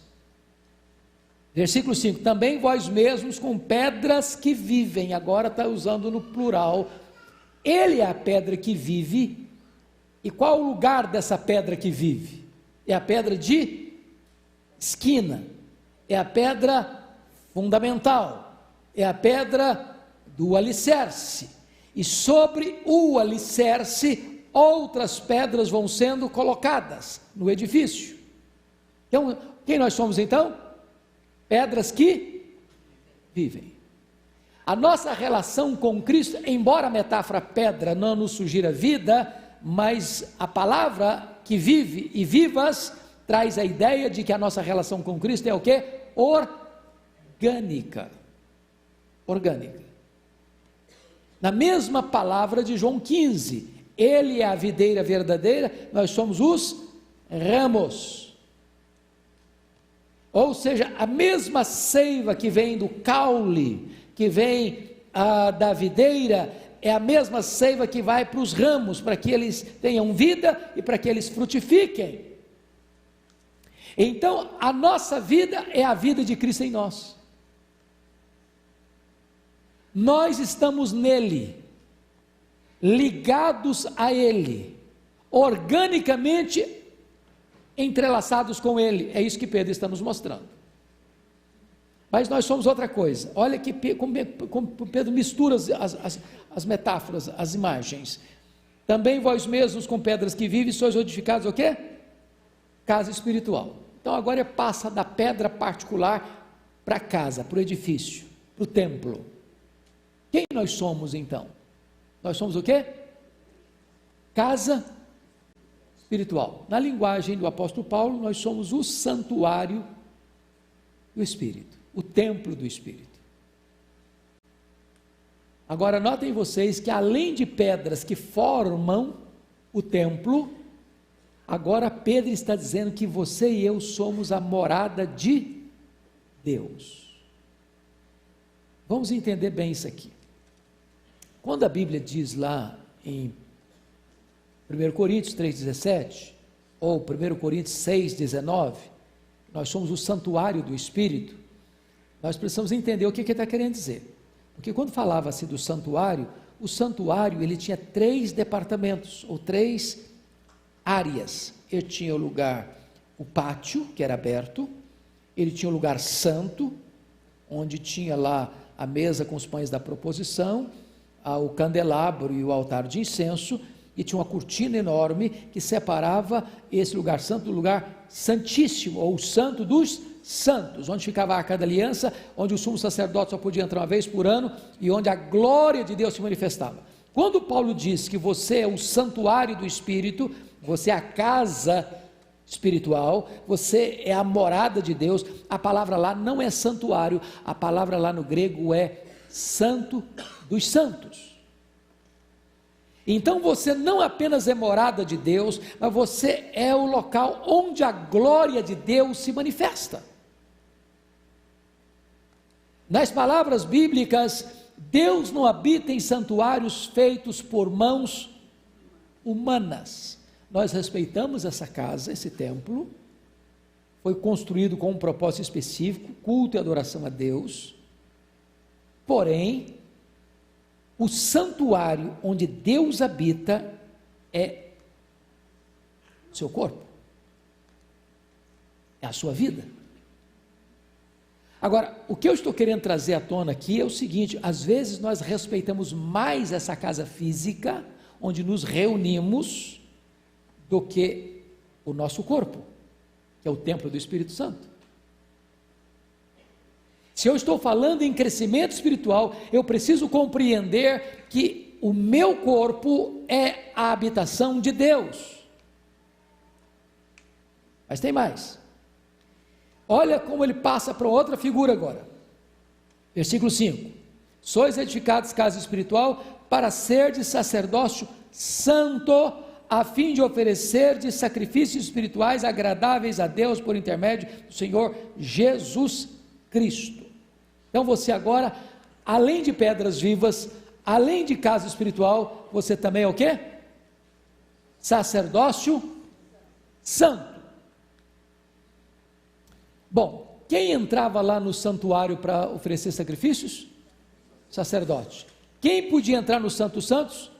Versículo 5, também vós mesmos com pedras que vivem, agora está usando no plural, ele é a pedra que vive, e qual o lugar dessa pedra que vive? É a pedra de esquina, é a pedra fundamental, é a pedra do alicerce, e sobre o alicerce, outras pedras vão sendo colocadas no edifício. Então, quem nós somos então? Pedras que vivem. A nossa relação com Cristo, embora a metáfora pedra não nos sugira vida, mas a palavra que vive e vivas traz a ideia de que a nossa relação com Cristo é o quê? Orgânica. Orgânica. Na mesma palavra de João 15, ele é a videira verdadeira, nós somos os ramos. Ou seja, a mesma seiva que vem do caule, que vem da videira, é a mesma seiva que vai para os ramos, para que eles tenham vida e para que eles frutifiquem. Então, a nossa vida é a vida de Cristo em nós. Nós estamos nele, ligados a ele, organicamente entrelaçados com ele, é isso que Pedro está nos mostrando. Mas nós somos outra coisa. Olha que como Pedro mistura as metáforas, as imagens. Também vós mesmos com pedras que vivem, sois edificados o quê? Casa espiritual. Então agora passa da pedra particular para a casa, para o edifício, para o templo. Quem nós somos então? Nós somos o quê? Casa espiritual. Na linguagem do apóstolo Paulo, nós somos o santuário do Espírito, o templo do Espírito. Agora notem vocês que além de pedras que formam o templo, agora Pedro está dizendo que você e eu somos a morada de Deus. Vamos entender bem isso aqui. Quando a Bíblia diz lá em 1 Coríntios 3,17, ou 1 Coríntios 6,19, nós somos o santuário do Espírito, nós precisamos entender o que ele está querendo dizer. Porque quando falava-se do santuário, o santuário ele tinha 3 departamentos, ou 3 áreas. Ele tinha o lugar, o pátio, que era aberto, ele tinha o lugar santo, onde tinha lá a mesa com os pães da proposição, o candelabro e o altar de incenso, e tinha uma cortina enorme que separava esse lugar santo do lugar santíssimo, ou santo dos santos, onde ficava a Arca da Aliança, onde o sumo sacerdote só podia entrar uma vez por ano, e onde a glória de Deus se manifestava. Quando Paulo diz que você é o santuário do Espírito, você é a casa espiritual, você é a morada de Deus, a palavra lá não é santuário, a palavra lá no grego é santo dos santos. Então você não apenas é morada de Deus, mas você é o local onde a glória de Deus se manifesta. Nas palavras bíblicas, Deus não habita em santuários feitos por mãos humanas. Nós respeitamos essa casa, esse templo, foi construído com um propósito específico, culto e adoração a Deus, porém, o santuário onde Deus habita é o seu corpo, é a sua vida. Agora, o que eu estou querendo trazer à tona aqui é o seguinte: às vezes nós respeitamos mais essa casa física, onde nos reunimos, do que o nosso corpo, que é o templo do Espírito Santo. Se eu estou falando em crescimento espiritual, eu preciso compreender que o meu corpo é a habitação de Deus. Mas tem mais. Olha como ele passa para outra figura agora. Versículo 5: sois edificados casa espiritual para ser de sacerdócio santo, a fim de oferecer de sacrifícios espirituais agradáveis a Deus por intermédio do Senhor Jesus Cristo. Então você agora, além de pedras vivas, além de casa espiritual, você também é o quê? Sacerdócio santo. Bom, quem entrava lá no santuário para oferecer sacrifícios? Sacerdote. Quem podia entrar no Santo dos Santos?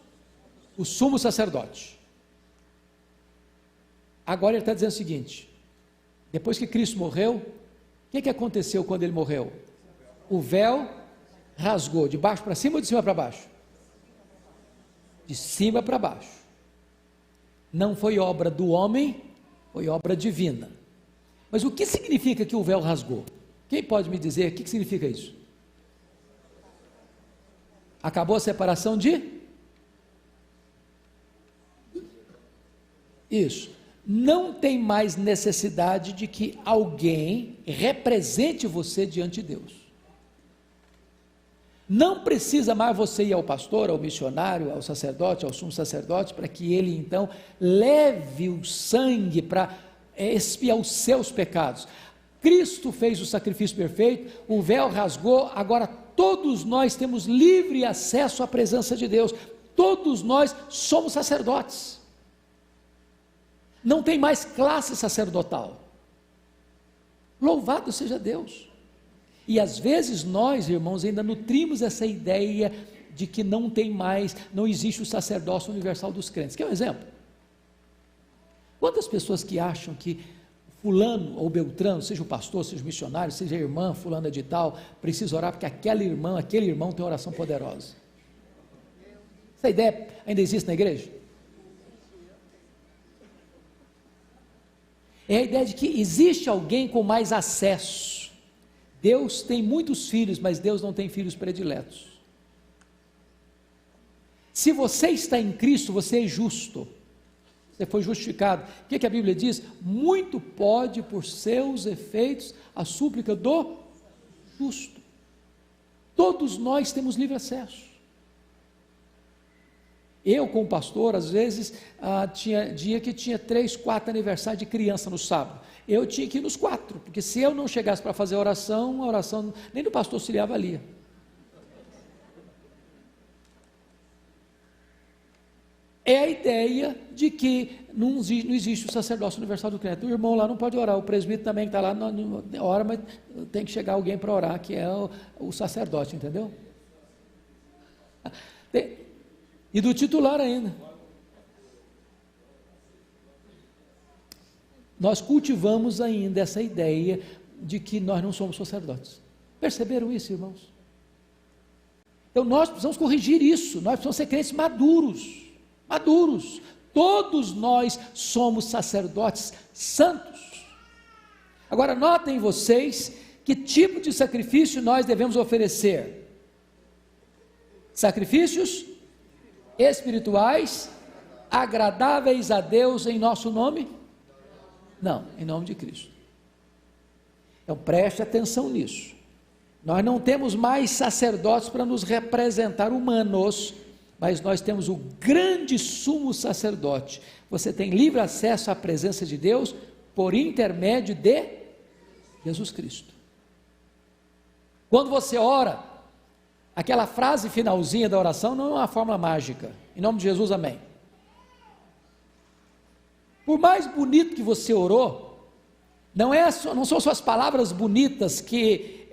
O sumo sacerdote. Agora ele está dizendo o seguinte: depois que Cristo morreu, o que aconteceu quando ele morreu? O véu rasgou, de baixo para cima ou de cima para baixo? De cima para baixo. Não foi obra do homem, foi obra divina. Mas o que significa que o véu rasgou? Quem pode me dizer o que significa isso? Acabou a separação de? Isso. Não tem mais necessidade de que alguém represente você diante de Deus. Não precisa mais você ir ao pastor, ao missionário, ao sacerdote, ao sumo sacerdote, para que ele então leve o sangue para expiar os seus pecados. Cristo fez o sacrifício perfeito, o véu rasgou, agora todos nós temos livre acesso à presença de Deus, todos nós somos sacerdotes. Não tem mais classe sacerdotal. Louvado seja Deus. E às vezes nós, irmãos, ainda nutrimos essa ideia de que não tem mais, não existe o sacerdócio universal dos crentes. Quer um exemplo? Quantas pessoas que acham que fulano ou beltrano, seja o pastor, seja o missionário, seja a irmã fulana de tal, precisa orar porque aquela irmã, aquele irmão tem oração poderosa? Essa ideia ainda existe na igreja? É a ideia de que existe alguém com mais acesso. Deus tem muitos filhos, mas Deus não tem filhos prediletos. Se você está em Cristo, você é justo. Você foi justificado. O que a Bíblia diz? Muito pode por seus efeitos a súplica do justo. Todos nós temos livre acesso. Eu, como pastor, às vezes, tinha dia que tinha 3, 4 aniversários de criança no sábado. Eu tinha que ir nos 4, porque se eu não chegasse para fazer a oração nem do pastor auxiliar valia. é a ideia de que não existe o sacerdócio universal do crente. O irmão lá não pode orar, o presbítero também que está lá não ora, mas tem que chegar alguém para orar, que é o sacerdote, entendeu? E do titular ainda. Nós cultivamos ainda essa ideia de que nós não somos sacerdotes. Perceberam isso, irmãos? Então nós precisamos corrigir isso, nós precisamos ser crentes maduros. Todos nós somos sacerdotes santos. Agora notem vocês que tipo de sacrifício nós devemos oferecer. Sacrifícios espirituais, agradáveis a Deus em nosso nome? Não, em nome de Cristo. Então preste atenção nisso. Nós não temos mais sacerdotes para nos representar humanos, mas nós temos o grande sumo sacerdote. Você tem livre acesso à presença de Deus por intermédio de Jesus Cristo. Quando você ora, aquela frase finalzinha da oração não é uma fórmula mágica. Em nome de Jesus, amém. Por mais bonito que você orou, não são suas palavras bonitas que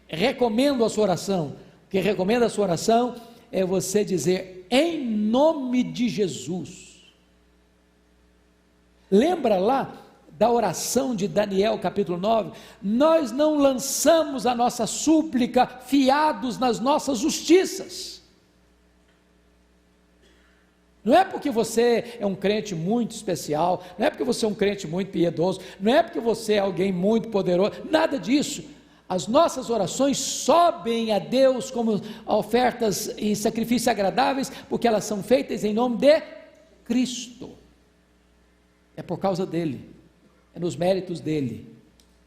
recomendam a sua oração. O que recomenda a sua oração é você dizer em nome de Jesus. Lembra lá da oração de Daniel capítulo 9? Nós não lançamos a nossa súplica fiados nas nossas justiças. Não é porque você é um crente muito especial, não é porque você é um crente muito piedoso, não é porque você é alguém muito poderoso, nada disso. As nossas orações sobem a Deus como ofertas e sacrifícios agradáveis, porque elas são feitas em nome de Cristo. É por causa dele, é nos méritos dele,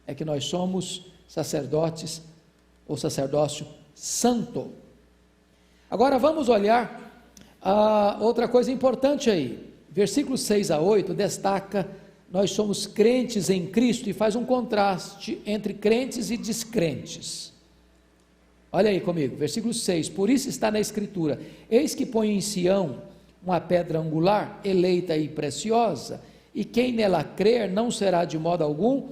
é que nós somos sacerdotes, ou sacerdócio santo. Agora vamos olhar outra coisa importante aí, versículos 6 a 8 destaca, nós somos crentes em Cristo, e faz um contraste entre crentes e descrentes. Olha aí comigo, versículo 6, por isso está na escritura, eis que põe em Sião uma pedra angular, eleita e preciosa, e quem nela crer não será de modo algum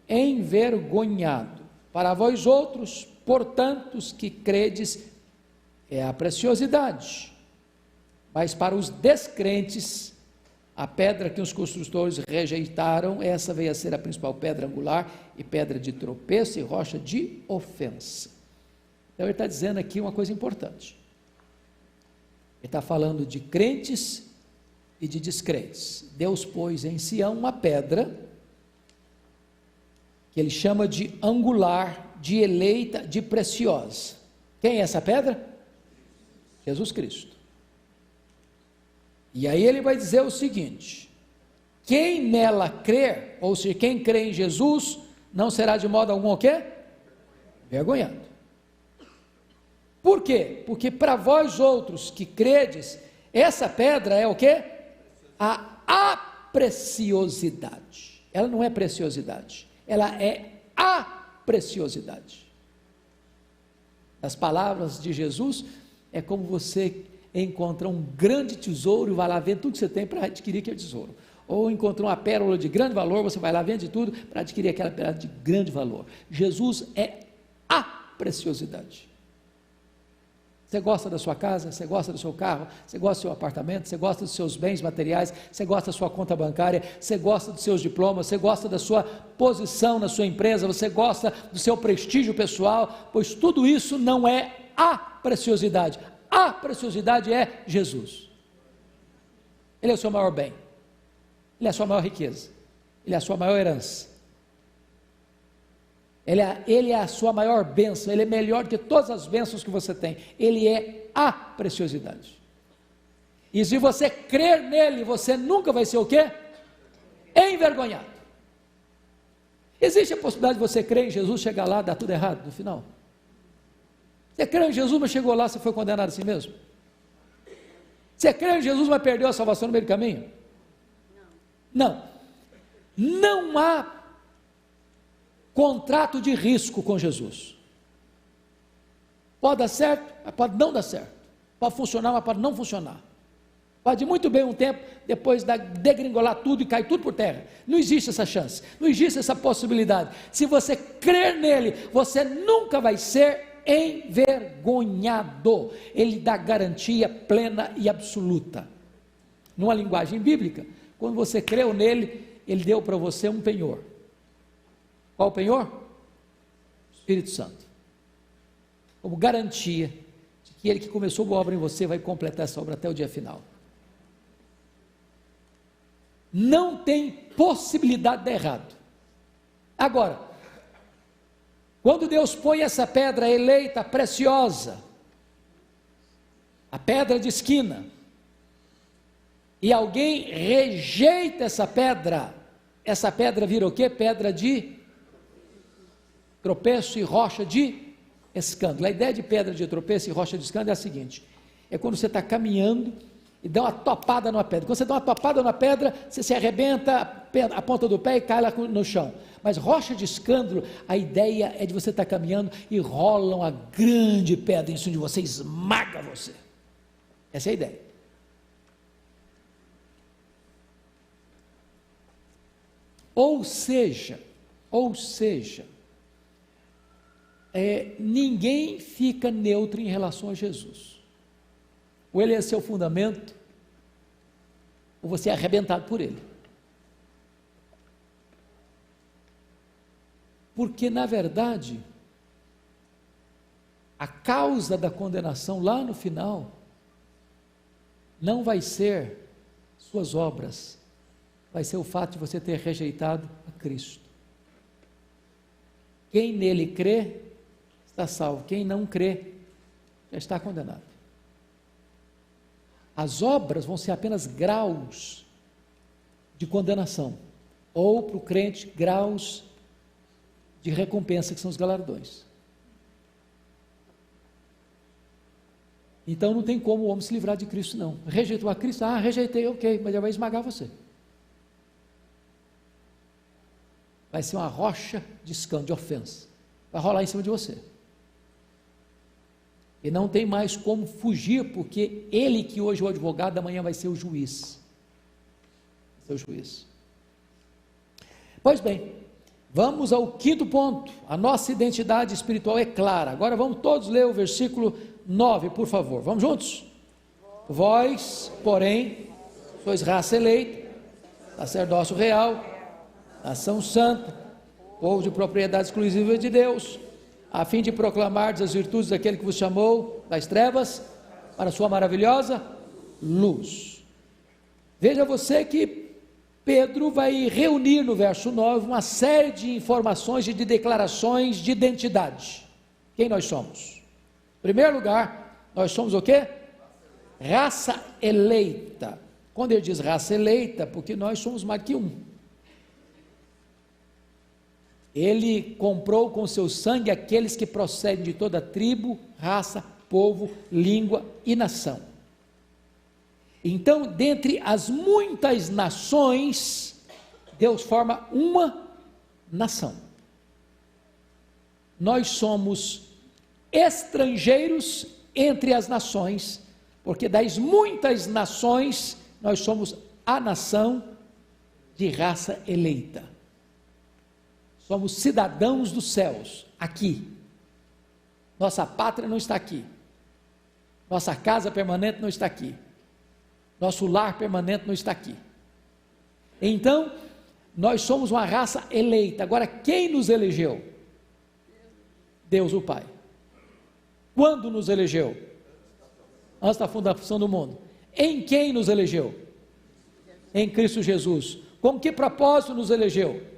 envergonhado. Para vós outros, portanto, os que credes, é a preciosidade, mas para os descrentes, a pedra que os construtores rejeitaram, essa veio a ser a principal pedra angular, e pedra de tropeço e rocha de ofensa. Então ele está dizendo aqui uma coisa importante, ele está falando de crentes e de descrentes. Deus pôs em Sião uma pedra, que ele chama de angular, de eleita, de preciosa. Quem é essa pedra? Jesus Cristo. E aí ele vai dizer o seguinte, quem nela crer, ou seja, quem crê em Jesus, não será de modo algum o quê? Envergonhado. Por quê? Porque para vós outros que credes, essa pedra é o quê? A preciosidade. Ela não é preciosidade, ela é a preciosidade. As palavras de Jesus, é como você encontrar um grande tesouro e vai lá vender tudo que você tem para adquirir aquele tesouro. Ou encontrou uma pérola de grande valor, você vai lá, vende tudo para adquirir aquela pérola de grande valor. Jesus é a preciosidade. Você gosta da sua casa, você gosta do seu carro, você gosta do seu apartamento, você gosta dos seus bens materiais, você gosta da sua conta bancária, você gosta dos seus diplomas, você gosta da sua posição na sua empresa, você gosta do seu prestígio pessoal, pois tudo isso não é a preciosidade. A preciosidade é Jesus. Ele é o seu maior bem, ele é a sua maior riqueza, ele é a sua maior herança, ele é a sua maior bênção, ele é melhor do que todas as bênçãos que você tem, ele é a preciosidade. E se você crer nele, você nunca vai ser o quê? Envergonhado. Existe a possibilidade de você crer em Jesus, chegar lá, dar tudo errado no final? Você crê em Jesus, mas chegou lá, você foi condenado assim mesmo? Você crê em Jesus, mas perdeu a salvação no meio do caminho? Não. Não há contrato de risco com Jesus. Pode dar certo, mas pode não dar certo. Pode funcionar, mas pode não funcionar. Pode muito bem um tempo, depois degringolar tudo e cair tudo por terra. Não existe essa chance, não existe essa possibilidade. Se você crer nele, você nunca vai ser envergonhado. Ele dá garantia plena e absoluta. Numa linguagem bíblica, quando você creu nele, ele deu para você um penhor. Qual o penhor? Espírito Santo. Como garantia de que ele que começou a boa obra em você vai completar essa obra até o dia final. Não tem possibilidade de dar errado. Agora, quando Deus põe essa pedra eleita, preciosa, a pedra de esquina, e alguém rejeita essa pedra vira o quê? Pedra de tropeço e rocha de escândalo. A ideia de pedra de tropeço e rocha de escândalo é a seguinte: é quando você está caminhando e dá uma topada numa pedra. Quando você dá uma topada na pedra, você se arrebenta a ponta do pé e cai lá no chão. Mas rocha de escândalo, a ideia é de você estar caminhando e rola uma grande pedra em cima de você, esmaga você. Essa é a ideia. Ou seja, ninguém fica neutro em relação a Jesus. Ou ele é seu fundamento, ou você é arrebentado por ele. Porque, na verdade, a causa da condenação lá no final não vai ser suas obras, vai ser o fato de você ter rejeitado a Cristo. Quem nele crê, está salvo. Quem não crê, já está condenado. As obras vão ser apenas graus de condenação, ou para o crente, graus de recompensa, que são os galardões. Então não tem como o homem se livrar de Cristo, não. Rejeitou a Cristo? Rejeitei, ok, mas ele vai esmagar você. Vai ser uma rocha de escândalo, de ofensa. Vai rolar em cima de você. E não tem mais como fugir, porque ele que hoje é o advogado, amanhã vai ser o juiz. Vai ser o juiz. Pois bem, vamos ao quinto ponto. A nossa identidade espiritual é clara. Agora vamos todos ler o versículo 9, por favor. Vamos juntos? Vós, porém, sois raça eleita, sacerdócio real, nação santa, povo de propriedade exclusiva de Deus, a fim de proclamar as virtudes daquele que vos chamou das trevas para a sua maravilhosa luz. Veja você que Pedro vai reunir no verso 9 uma série de informações e de declarações de identidade. Quem nós somos? Em primeiro lugar, nós somos o quê? Raça eleita. Quando ele diz raça eleita, porque nós somos mais que um. Ele comprou com seu sangue aqueles que procedem de toda tribo, raça, povo, língua e nação. Então, dentre as muitas nações, Deus forma uma nação. Nós somos estrangeiros entre as nações, porque das muitas nações, nós somos a nação de raça eleita. Somos cidadãos dos céus, aqui. Nossa pátria não está aqui. Nossa casa permanente não está aqui. Nosso lar permanente não está aqui. Então, nós somos uma raça eleita. Agora, quem nos elegeu? Deus o Pai. Quando nos elegeu? Antes da fundação do mundo. Em quem nos elegeu? Em Cristo Jesus. Com que propósito nos elegeu?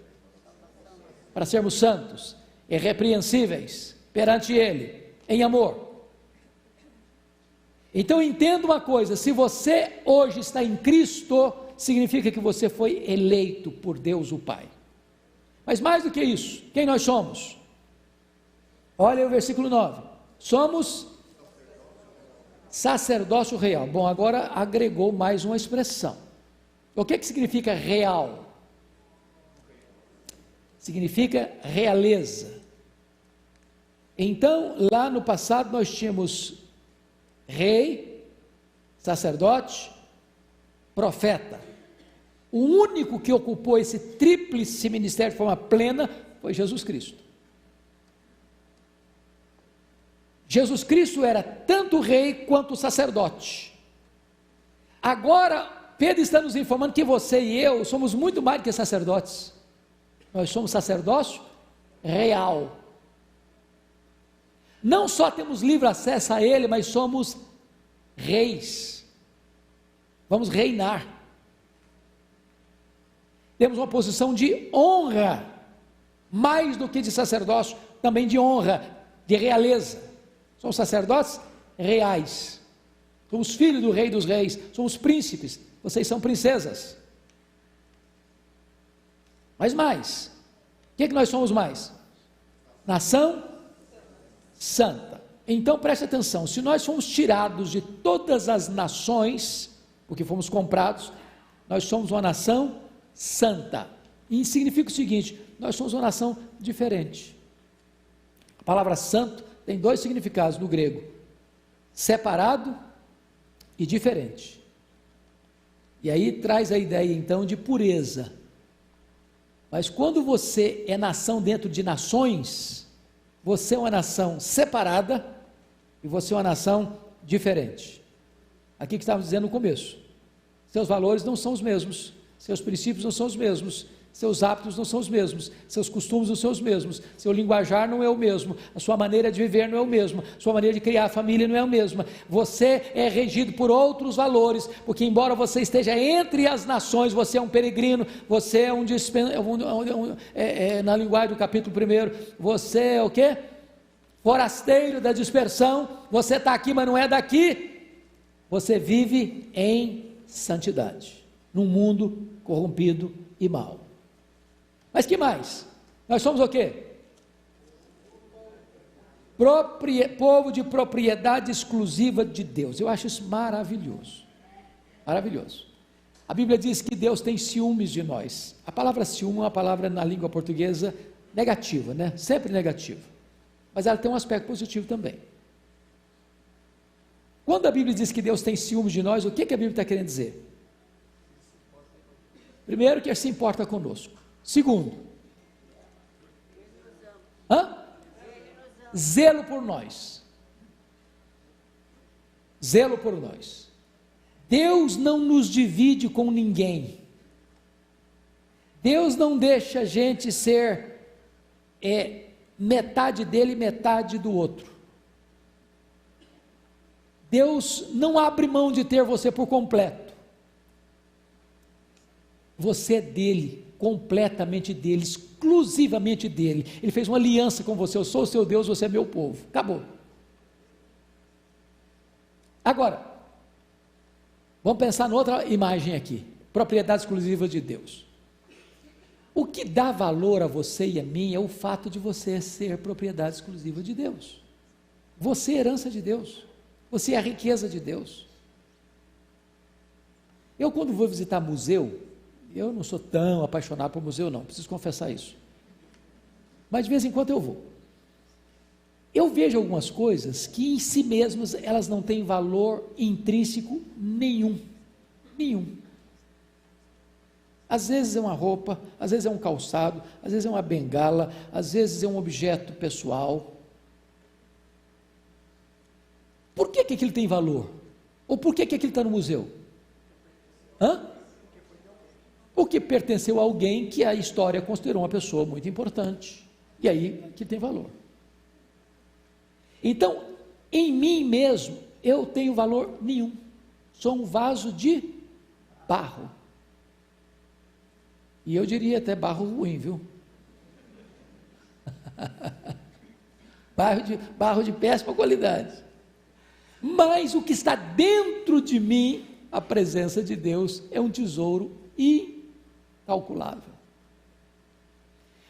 Para sermos santos, irrepreensíveis perante Ele, em amor. Então entenda uma coisa: se você hoje está em Cristo, significa que você foi eleito por Deus o Pai. Mas mais do que isso, quem nós somos? Olha o versículo 9: somos sacerdócio real. Bom, agora agregou mais uma expressão. O que significa real? Significa realeza. Então, lá no passado nós tínhamos rei, sacerdote, profeta. O único que ocupou esse tríplice ministério de forma plena foi Jesus Cristo. Jesus Cristo era tanto rei quanto sacerdote. Agora, Pedro está nos informando que você e eu somos muito mais do que sacerdotes. Nós somos sacerdócio real. Não só temos livre acesso a Ele, mas somos reis. Vamos reinar. Temos uma posição de honra, mais do que de sacerdócio, também de honra, de realeza. Somos sacerdotes reais. Somos filhos do Rei dos Reis. Somos príncipes. Vocês são princesas. Mas mais. O que nós somos mais? Nação santa. Então preste atenção. Se nós fomos tirados de todas as nações, porque fomos comprados, nós somos uma nação santa. E significa o seguinte: nós somos uma nação diferente. A palavra santo tem dois significados no grego: separado e diferente. E aí traz a ideia então de pureza. Mas quando você é nação dentro de nações, você é uma nação separada e você é uma nação diferente. Aqui que estávamos dizendo no começo: seus valores não são os mesmos, seus princípios não são os mesmos, seus hábitos não são os mesmos, seus costumes não são os mesmos, seu linguajar não é o mesmo, a sua maneira de viver não é o mesmo, a sua maneira de criar a família não é a mesma. Você é regido por outros valores, porque embora você esteja entre as nações, você é um peregrino, você é na linguagem do capítulo 1, você é o quê? Forasteiro da dispersão. Você está aqui, mas não é daqui. Você vive em santidade, num mundo corrompido e mau. Mas que mais? Nós somos o quê? Povo de propriedade exclusiva de Deus. Eu acho isso maravilhoso. Maravilhoso. A Bíblia diz que Deus tem ciúmes de nós. A palavra ciúme é uma palavra na língua portuguesa negativa, né? Sempre negativa. Mas ela tem um aspecto positivo também. Quando a Bíblia diz que Deus tem ciúmes de nós, o que a Bíblia está querendo dizer? Primeiro, que Ele se importa conosco. Segundo, zelo por nós. Zelo por nós. Deus não nos divide com ninguém. Deus não deixa a gente ser metade dele e metade do outro. Deus não abre mão de ter você por completo. Você é dele, completamente dele, exclusivamente dele. Ele fez uma aliança com você: eu sou o seu Deus, você é meu povo. Acabou. Agora, vamos pensar noutra imagem aqui: propriedade exclusiva de Deus. O que dá valor a você e a mim é o fato de você ser propriedade exclusiva de Deus. Você é herança de Deus. Você é a riqueza de Deus. Eu, quando vou visitar museu, eu não sou tão apaixonado por museu, não, preciso confessar isso. Mas de vez em quando eu vou. Eu vejo algumas coisas que em si mesmas elas não têm valor intrínseco nenhum. Nenhum. Às vezes é uma roupa, às vezes é um calçado, às vezes é uma bengala, às vezes é um objeto pessoal. Por que aquilo tem valor? Ou por que aquilo está no museu? Porque pertenceu a alguém que a história considerou uma pessoa muito importante. E aí que tem valor. Então, em mim mesmo, eu tenho valor nenhum. Sou um vaso de barro. E eu diria até barro ruim, viu? barro de péssima qualidade. Mas o que está dentro de mim, a presença de Deus, é um tesouro incalculável.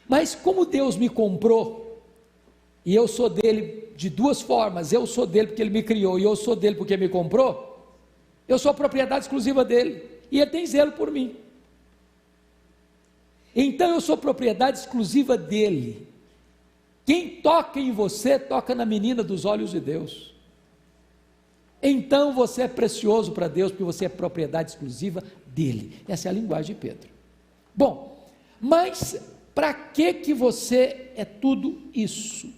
Mas como Deus me comprou, e eu sou dele de duas formas: eu sou dele porque ele me criou, e eu sou dele porque me comprou, eu sou propriedade exclusiva dele, e ele tem zelo por mim. Então eu sou propriedade exclusiva dele. Quem toca em você, toca na menina dos olhos de Deus. então você é precioso para Deus, porque você é propriedade exclusiva dele. Essa é a linguagem de Pedro. Bom, mas para que você é tudo isso?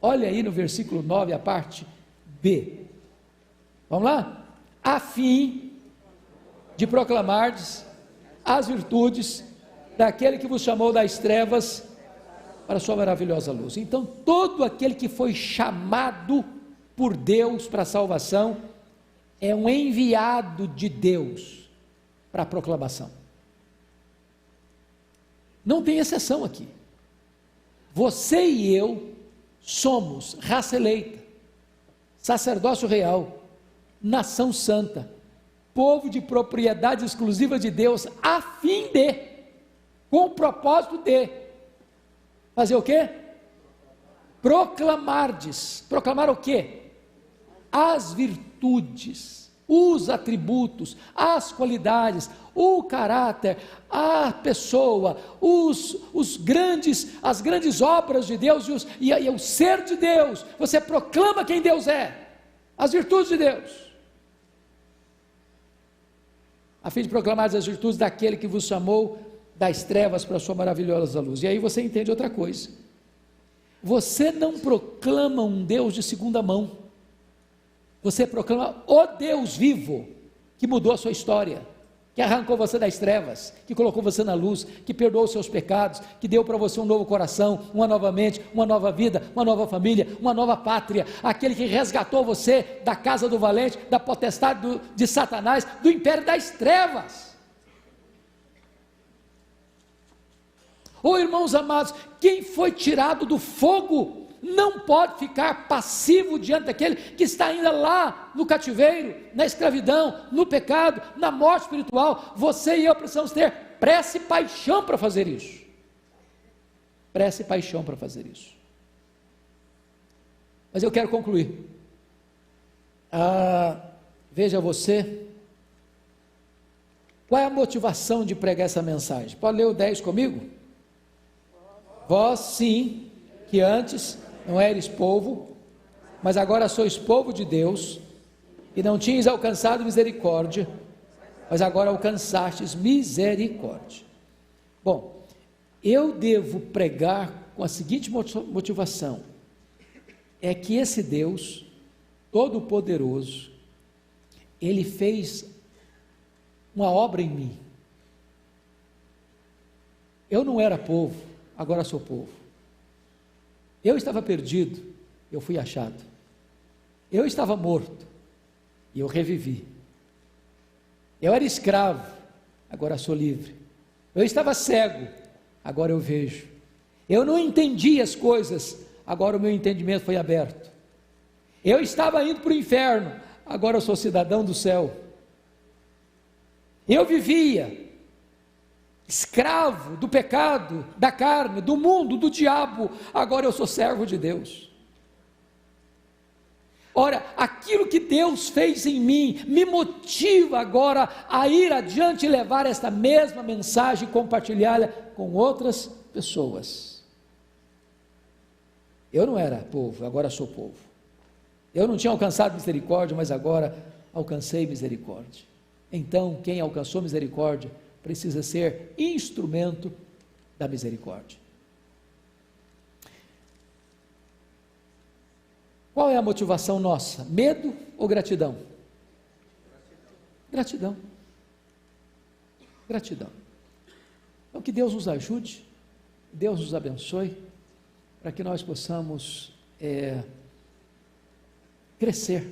Olha aí no versículo 9, a parte B. Vamos lá? A fim de proclamardes as virtudes daquele que vos chamou das trevas para a sua maravilhosa luz. Então, todo aquele que foi chamado por Deus para a salvação é um enviado de Deus para a proclamação. Não tem exceção aqui. Você e eu somos raça eleita, sacerdócio real, nação santa, povo de propriedade exclusiva de Deus, a fim de, com o propósito de, fazer o quê? Proclamardes. Proclamar o quê? As virtudes, os atributos, as qualidades, o caráter, a pessoa, as grandes obras de Deus e o ser de Deus. Você proclama quem Deus é, as virtudes de Deus, a fim de proclamar as virtudes daquele que vos chamou das trevas para a sua maravilhosa luz. E aí você entende outra coisa: você não proclama um Deus de segunda mão, você proclama o Deus vivo, que mudou a sua história, que arrancou você das trevas, que colocou você na luz, que perdoou os seus pecados, que deu para você um novo coração, uma nova mente, uma nova vida, uma nova família, uma nova pátria, aquele que resgatou você da casa do valente, da potestade de Satanás, do império das trevas. Oh, irmãos amados, quem foi tirado do fogo não pode ficar passivo diante daquele que está ainda lá no cativeiro, na escravidão, no pecado, na morte espiritual. Você e eu precisamos ter pressa e paixão para fazer isso. Pressa e paixão para fazer isso. Mas eu quero concluir. Veja você, qual é a motivação de pregar essa mensagem? Pode ler o 10 comigo? Vós sim, que antes não eres povo, mas agora sois povo de Deus, e não tinhas alcançado misericórdia, mas agora alcançastes misericórdia. Bom, eu devo pregar com a seguinte motivação: é que esse Deus Todo-Poderoso, Ele fez uma obra em mim. Eu não era povo, agora sou povo. Eu estava perdido, eu fui achado. Eu estava morto, e eu revivi. Eu era escravo, agora sou livre. Eu estava cego, agora eu vejo. Eu não entendia as coisas, agora o meu entendimento foi aberto. Eu estava indo para o inferno, agora eu sou cidadão do céu. Eu vivia escravo do pecado, da carne, do mundo, do diabo, agora eu sou servo de Deus. Ora, aquilo que Deus fez em mim, me motiva agora a ir adiante e levar esta mesma mensagem e compartilhá-la com outras pessoas. Eu não era povo, agora sou povo. Eu não tinha alcançado misericórdia, mas agora alcancei misericórdia. Então, quem alcançou misericórdia precisa ser instrumento da misericórdia. Qual é a motivação nossa? Medo ou gratidão? Gratidão. Gratidão. Então que Deus nos ajude, Deus nos abençoe, para que nós possamos crescer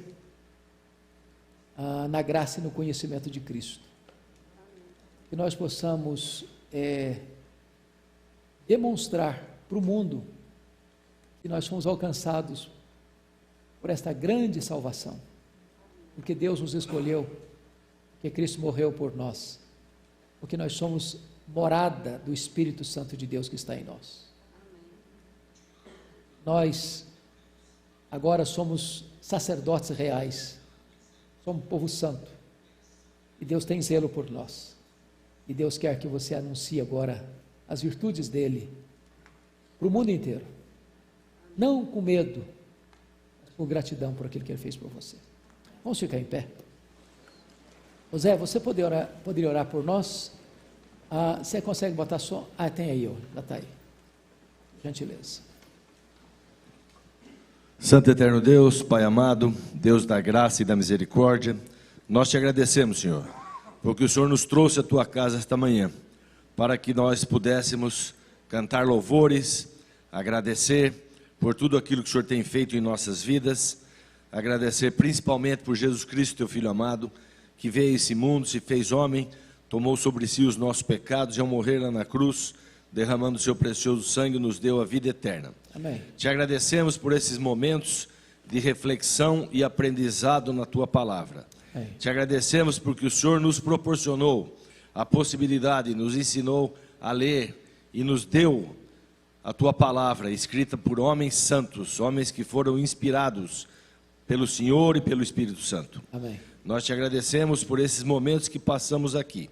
na graça e no conhecimento de Cristo. Que nós possamos demonstrar para o mundo que nós fomos alcançados por esta grande salvação, porque Deus nos escolheu, porque Cristo morreu por nós, porque nós somos morada do Espírito Santo de Deus que está em nós. Nós agora somos sacerdotes reais, somos povo santo, e Deus tem zelo por nós. E Deus quer que você anuncie agora as virtudes dele para o mundo inteiro. Não com medo, mas com gratidão por aquilo que ele fez por você. Vamos ficar em pé. José, você poderia orar por nós? Você consegue botar som? Tem aí, já está aí. Gentileza. Santo Eterno Deus, Pai amado, Deus da graça e da misericórdia, nós te agradecemos, Senhor, porque o Senhor nos trouxe à tua casa esta manhã, para que nós pudéssemos cantar louvores, agradecer por tudo aquilo que o Senhor tem feito em nossas vidas, agradecer principalmente por Jesus Cristo, teu Filho amado, que veio a esse mundo, se fez homem, tomou sobre si os nossos pecados e ao morrer lá na cruz, derramando o seu precioso sangue, nos deu a vida eterna. Amém. Te agradecemos por esses momentos de reflexão e aprendizado na tua palavra. Amém. Te agradecemos porque o Senhor nos proporcionou a possibilidade, nos ensinou a ler e nos deu a tua palavra escrita por homens santos, homens que foram inspirados pelo Senhor e pelo Espírito Santo. Amém. Nós te agradecemos por esses momentos que passamos aqui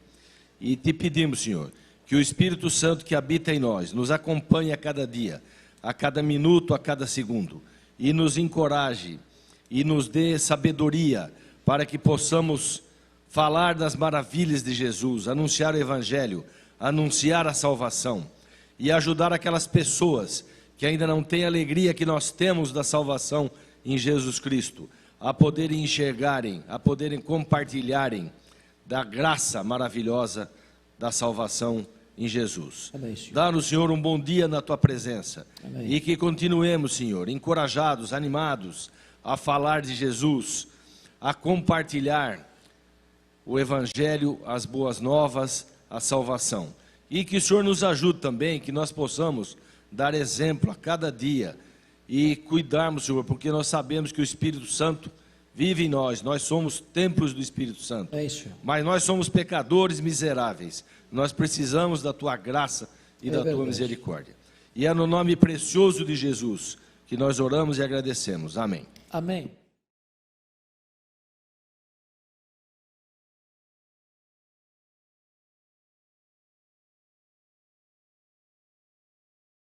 e te pedimos, Senhor, que o Espírito Santo que habita em nós nos acompanhe a cada dia, a cada minuto, a cada segundo, e nos encoraje e nos dê sabedoria para que possamos falar das maravilhas de Jesus, anunciar o Evangelho, anunciar a salvação e ajudar aquelas pessoas que ainda não têm a alegria que nós temos da salvação em Jesus Cristo, a poderem enxergarem, a poderem compartilharem da graça maravilhosa da salvação em Jesus. Amém, Senhor. Dá-nos, Senhor, um bom dia na tua presença. Amém. E que continuemos, Senhor, encorajados, animados a falar de Jesus, a compartilhar o Evangelho, as boas novas, a salvação. E que o Senhor nos ajude também, que nós possamos dar exemplo a cada dia e cuidarmos, Senhor, porque nós sabemos que o Espírito Santo vive em nós, nós somos templos do Espírito Santo, mas nós somos pecadores miseráveis, nós precisamos da tua graça e da tua misericórdia. E é no nome precioso de Jesus que nós oramos e agradecemos. Amém. Amém.